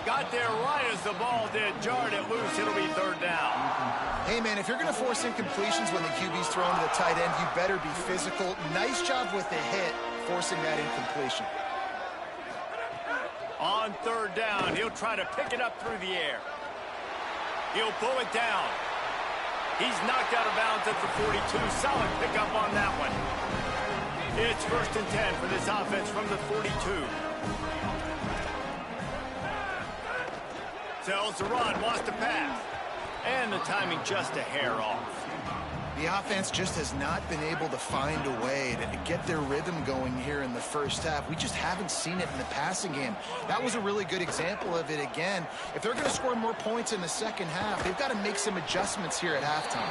Got there right as the ball did. Jarred it loose. It'll be third down. Hey, man, if you're going to force incompletions when the QB's thrown to the tight end, you better be physical. Nice job with the hit, forcing that incompletion. On third down, he'll try to pick it up through the air. He'll pull it down. He's knocked out of bounds at the 42. Solid pickup on that one. It's 1st and 10 for this offense from the 42. Tells the run, wants to pass. And the timing just a hair off. The offense just has not been able to find a way to get their rhythm going here in the first half. We just haven't seen it in the passing game. That was a really good example of it again. If they're going to score more points in the second half, they've got to make some adjustments here at halftime.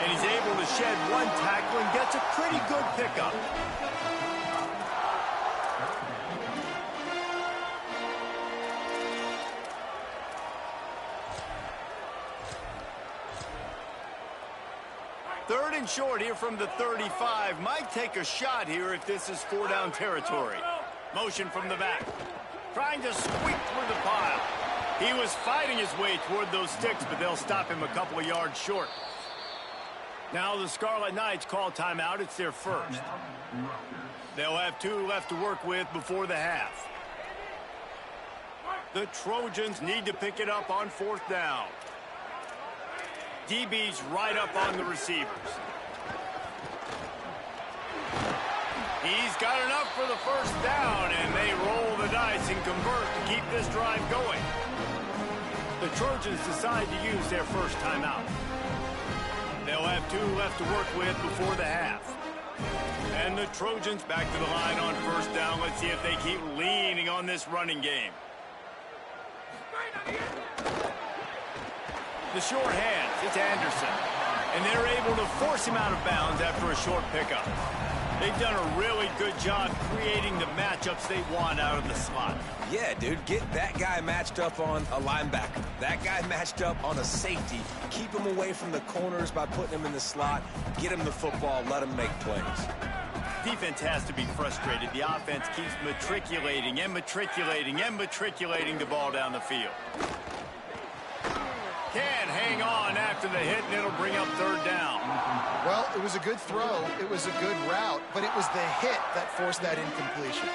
And he's able to shed one tackle and gets a pretty good pickup. Third and short here from the 35. Might take a shot here if this is 4-down territory. Motion from the back. Trying to squeak through the pile. He was fighting his way toward those sticks, but they'll stop him a couple of yards short. Now the Scarlet Knights call timeout. It's their first. They'll have 2 left to work with before the half. The Trojans need to pick it up on 4th down. DB's right up on the receivers. He's got enough for the first down, and they roll the dice and convert to keep this drive going. The Trojans decide to use their first timeout. They'll have 2 left to work with before the half. And the Trojans back to the line on 1st down. Let's see if they keep leaning on this running game. The short hands, it's Anderson. And they're able to force him out of bounds after a short pickup. They've done a really good job creating the matchups they want out of the slot. Yeah, dude, get that guy matched up on a linebacker. That guy matched up on a safety. Keep him away from the corners by putting him in the slot. Get him the football, let him make plays. Defense has to be frustrated. The offense keeps matriculating and matriculating and matriculating the ball down the field. Can hang on after the hit, and it'll bring up 3rd down. Well, it was a good throw. It was a good route, but it was the hit that forced that incompletion.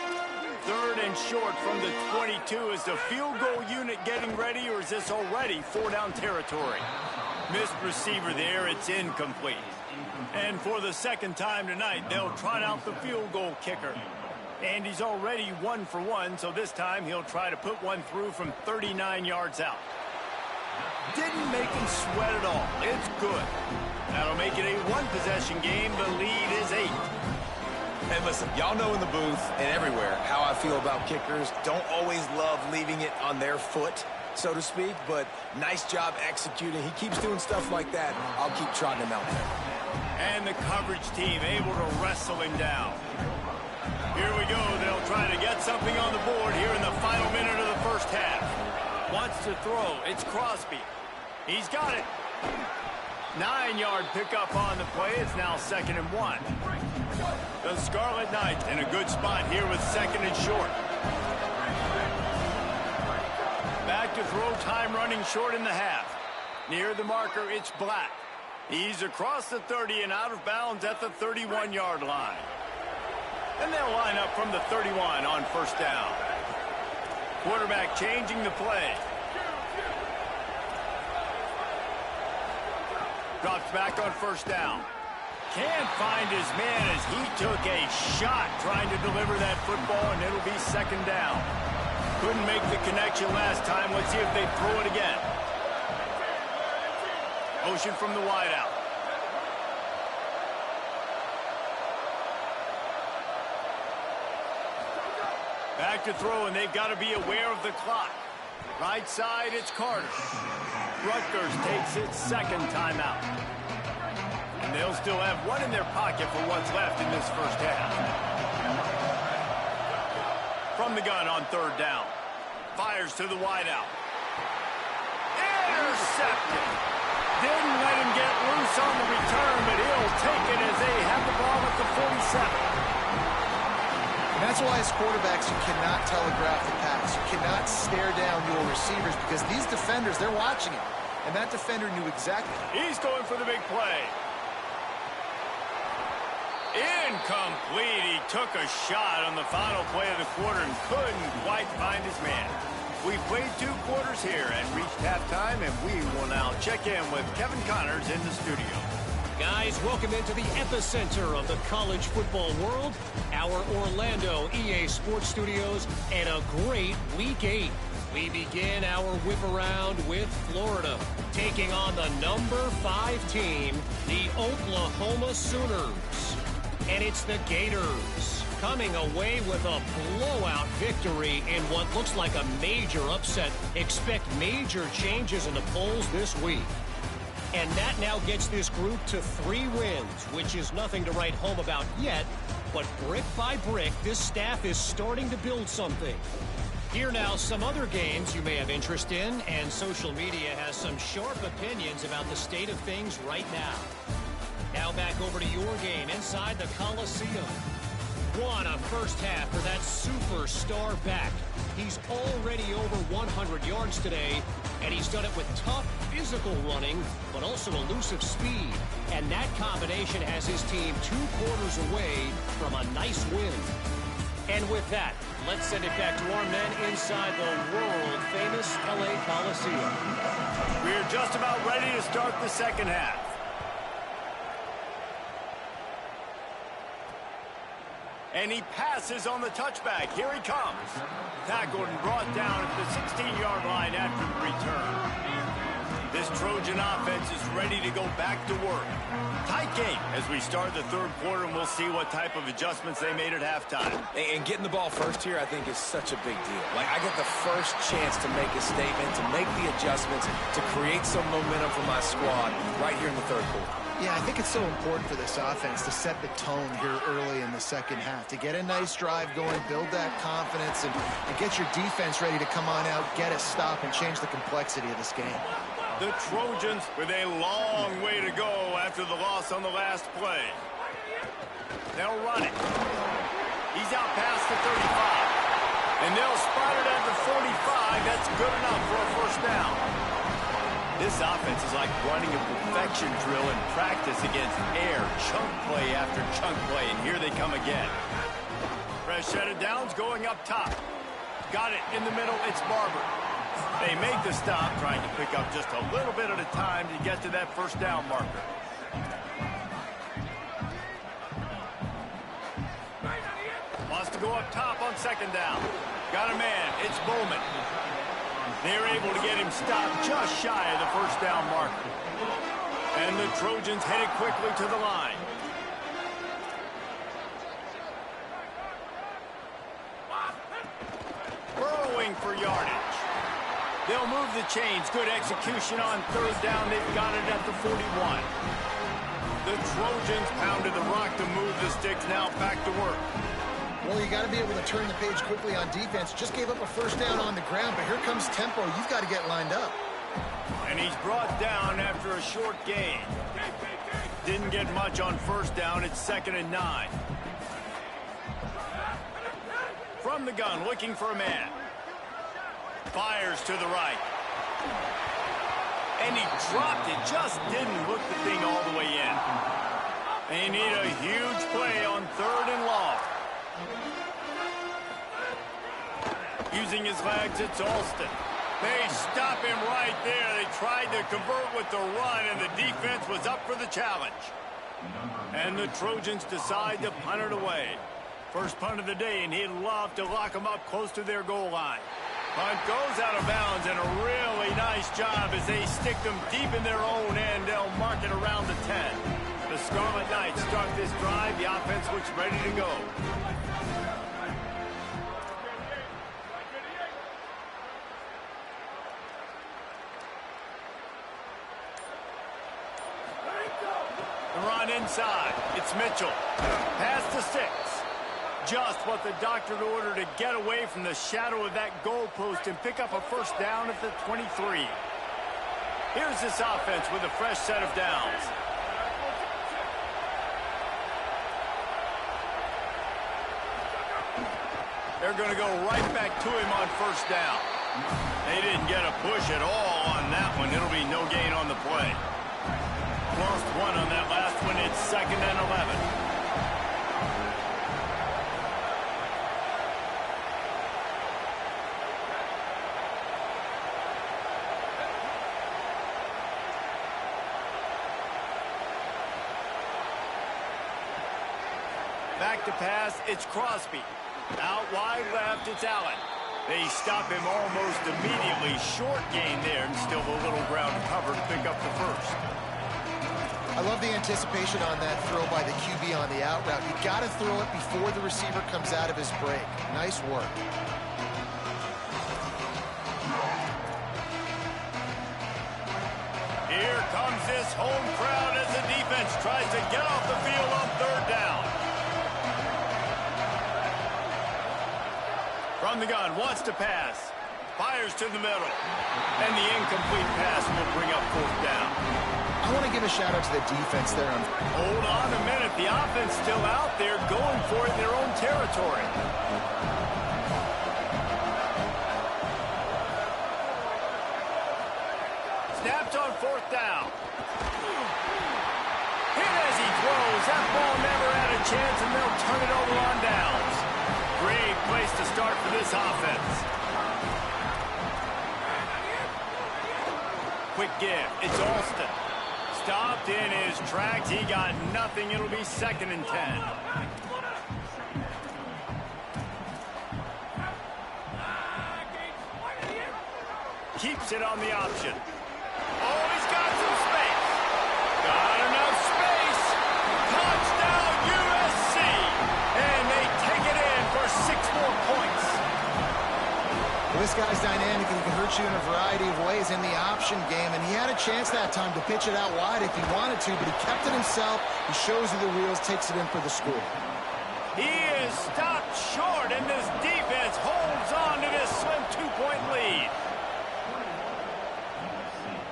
3rd and short from the 22. Is the field goal unit getting ready, or is this already 4-down territory? Missed receiver there. It's incomplete. And for the second time tonight, they'll trot out the field goal kicker. And he's already 1 for 1, so this time he'll try to put one through from 39 yards out. Didn't make him sweat at all. It's good. That'll make it a 1-possession game. The lead is 8. And listen, y'all know in the booth and everywhere how I feel about kickers. Don't always love leaving it on their foot, so to speak, but nice job executing. He keeps doing stuff like that. I'll keep trotting him out there. And the coverage team able to wrestle him down. Here we go. They'll try to get something on the board here in the final minute of the first half. Wants to throw. It's Crosby. He's got it. 9-yard pickup on the play. It's now 2nd and 1. The Scarlet Knights in a good spot here with 2nd and short. Back to throw time running short in the half. Near the marker, it's Black. He's across the 30 and out of bounds at the 31-yard line. And they'll line up from the 31 on 1st down. Quarterback changing the play. Drops back on first down. Can't find his man as he took a shot trying to deliver that football, and it'll be second down. Couldn't make the connection last time. Let's see if they throw it again. Motion from the wideout. Back to throw, and they've got to be aware of the clock. Right side, it's Carter. Rutgers takes its second timeout. And they'll still have one in their pocket for what's left in this first half. From the gun on third down. Fires to the wideout. Intercepted. Didn't let him get loose on the return, but he'll take it as they have the ball at the 47. And that's why as quarterbacks you cannot telegraph the pass. You cannot stare down your receivers because these defenders, they're watching it. And that defender knew exactly. He's going for the big play. Incomplete. He took a shot on the final play of the quarter and couldn't quite find his man. We've played 2 quarters here and reached halftime, and we will now check in with Kevin Connors in the studio. Guys, welcome into the epicenter of the college football world, our Orlando EA Sports Studios, and a great Week 8. We begin our whip around with Florida, taking on the number 5 team, the Oklahoma Sooners. And it's the Gators coming away with a blowout victory in what looks like a major upset. Expect major changes in the polls this week. And that now gets this group to 3 wins, which is nothing to write home about yet. But brick by brick, this staff is starting to build something. Here now, some other games you may have interest in, and social media has some sharp opinions about the state of things right now. Now back over to your game inside the Coliseum. What a first half for that superstar back. He's already over 100 yards today, and he's done it with tough physical running, but also elusive speed. And that combination has his team 2 quarters away from a nice win. And with that, let's send it back to our men inside the world-famous LA Coliseum. We're just about ready to start the second half. And he passes on the touchback. Here he comes. Tackled and brought down at the 16-yard line after the return. This Trojan offense is ready to go back to work. Tight game as we start the third quarter, and we'll see what type of adjustments they made at halftime. And getting the ball first here, I think, is such a big deal. Like, I get the first chance to make a statement, to make the adjustments, to create some momentum for my squad right here in the third quarter. Yeah, I think it's so important for this offense to set the tone here early in the second half, to get a nice drive going, build that confidence, and get your defense ready to come on out, get a stop, and change the complexity of this game. The Trojans with a long way to go after the loss on the last play. They'll run it. He's out past the 35. And they'll spot it at the 45. That's good enough for a first down. This offense is like running a perfection drill in practice against air, chunk play after chunk play, and here they come again. Fresh set of downs going up top. Got it in the middle, it's Barber. They make the stop, trying to pick up just a little bit at a time to get to that first down marker. Wants to go up top on second down. Got a man, it's Bowman. They're able to get him stopped just shy of the first down marker. And the Trojans headed quickly to the line. Burrowing for yardage. They'll move the chains. Good execution on third down. They've got it at the 41. The Trojans pounded the rock to move the sticks. Now back to work. Well, you got to be able to turn the page quickly on defense. Just gave up a first down on the ground, but here comes tempo. You've got to get lined up. And he's brought down after a short gain. Didn't get much on first down. It's 2nd and 9. From the gun, looking for a man. Fires to the right. And he dropped it. Just didn't hook the thing all the way in. They need a huge play on 3rd and long. Using his legs, it's Alston. They stop him right there. They tried to convert with the run, and the defense was up for the challenge. And the Trojans decide to punt it away. First punt of the day, and he'd love to lock them up close to their goal line. Punt goes out of bounds, and a really nice job as they stick them deep in their own end. They'll mark it around the 10. The Scarlet Knights start this drive. The offense looks ready to go. The run inside. It's Mitchell. Pass to 6. Just what the doctor ordered to get away from the shadow of that goalpost and pick up a first down at the 23. Here's this offense with a fresh set of downs. They're going to go right back to him on first down. They didn't get a push at all on that one. It'll be no gain on the play. Lost one on that last one. It's 2nd and 11. Back to pass, it's Crosby. Out wide left, it's Allen. They stop him almost immediately. Short gain there, and still a little ground cover to pick up the first. I love the anticipation on that throw by the QB on the out route. You got to throw it before the receiver comes out of his break. Nice work. Here comes this home crowd as the defense tries to get off the field on 3rd down. From the gun, wants to pass. Fires to the middle. And the incomplete pass will bring up 4th down. I want to give a shout out to the defense there. Hold on a minute. The offense still out there going for it in their own territory. Snapped on 4th down. Hit as he throws. That ball never had a chance, and they'll turn it over on downs. Great place to start for this offense. Quick give. It's Alston. Stopped in his tracks. He got nothing. It'll be 2nd and 10. Keeps it on the option. Oh, he's got some space. Got enough space. Touchdown USC. And they take it in for 6 more points. Well, this guy's dynamic, and he can hurt you in a variety of ways in the option game, and he had a chance that time to pitch it out wide if he wanted to, but he kept it himself. He shows you the wheels, takes it in for the score. He is stopped short, and this defense holds on to this slim 2-point lead.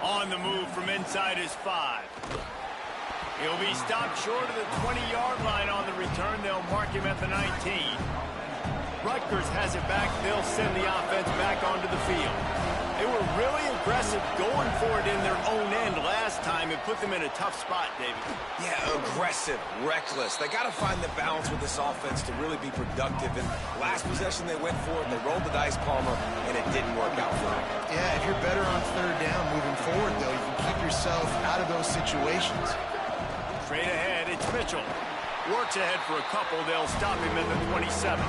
On the move from inside his 5. He'll be stopped short of the 20-yard line on the return. They'll mark him at the 19. Rutgers has it back. They'll send the offense back onto the field. They were really aggressive going for it in their own end last time. It put them in a tough spot, David. Yeah, aggressive, reckless. They got to find the balance with this offense to really be productive. And last possession they went for it. They rolled the dice, Palmer, and it didn't work out for them. Yeah, if you're better on 3rd down moving forward, though, you can keep yourself out of those situations. Straight ahead, it's Mitchell. Works ahead for a couple. They'll stop him at the 27.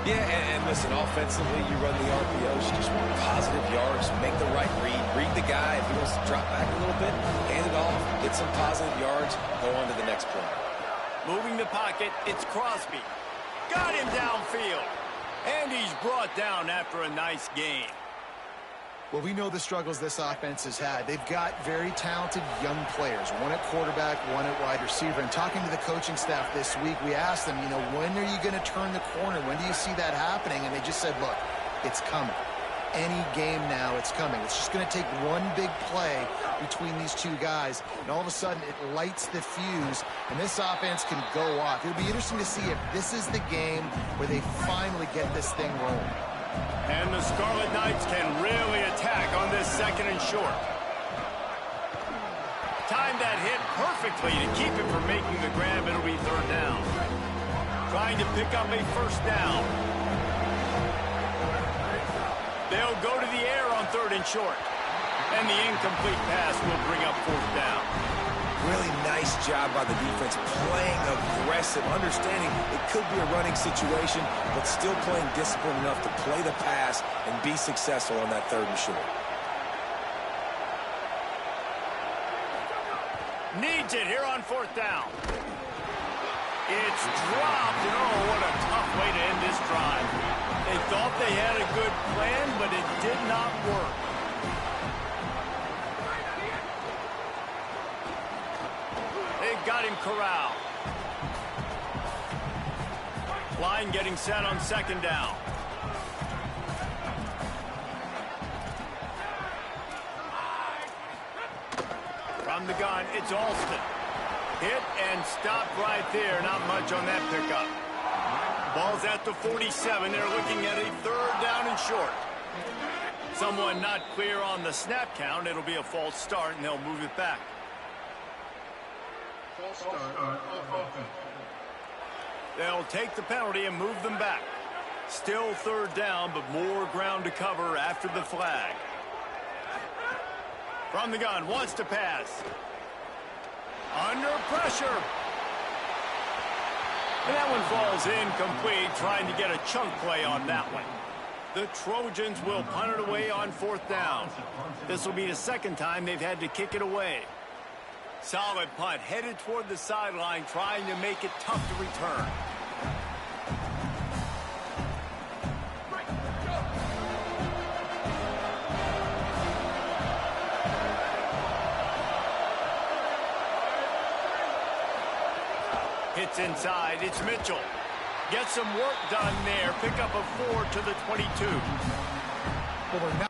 Yeah, and listen, offensively, you run the RPOs. You just want positive yards, make the right read the guy. If he wants to drop back a little bit, hand it off, get some positive yards, go on to the next play. Moving the pocket, it's Crosby. Got him downfield. And he's brought down after a nice gain. Well, we know the struggles this offense has had. They've got very talented young players, one at quarterback, one at wide receiver. And talking to the coaching staff this week, we asked them, when are you going to turn the corner? When do you see that happening? And they just said, look, it's coming. Any game now, it's coming. It's just going to take one big play between these two guys, and all of a sudden it lights the fuse, and this offense can go off. It'll be interesting to see if this is the game where they finally get this thing rolling. And the Scarlet Knights can really attack on this 2nd and short. Timed that hit perfectly to keep him from making the grab. It'll be 3rd down. Trying to pick up a first down. They'll go to the air on 3rd and short. And the incomplete pass will bring up 4th down. Really nice job by the defense, playing aggressive, understanding it could be a running situation, but still playing disciplined enough to play the pass and be successful on that 3rd and short. Needs it here on 4th down. It's dropped, and oh, what a tough way to end this drive. They thought they had a good plan, but it did not work. They got him corralled. Line getting set on 2nd down. From the gun, it's Alston. Hit and stopped right there. Not much on that pickup. Ball's at the 47. They're looking at a 3rd down and short. Someone not clear on the snap count. It'll be a false start, and they'll move it back. They'll take the penalty and move them back. Still 3rd down, but more ground to cover after the flag. From the gun, wants to pass. Under pressure. And that one falls incomplete, trying to get a chunk play on that one. The Trojans will punt it away on 4th down. This will be the 2nd time they've had to kick it away. Solid punt, headed toward the sideline, trying to make it tough to return. Hits inside, it's Mitchell. Gets some work done there. Pick up a 4 to the 22. Well,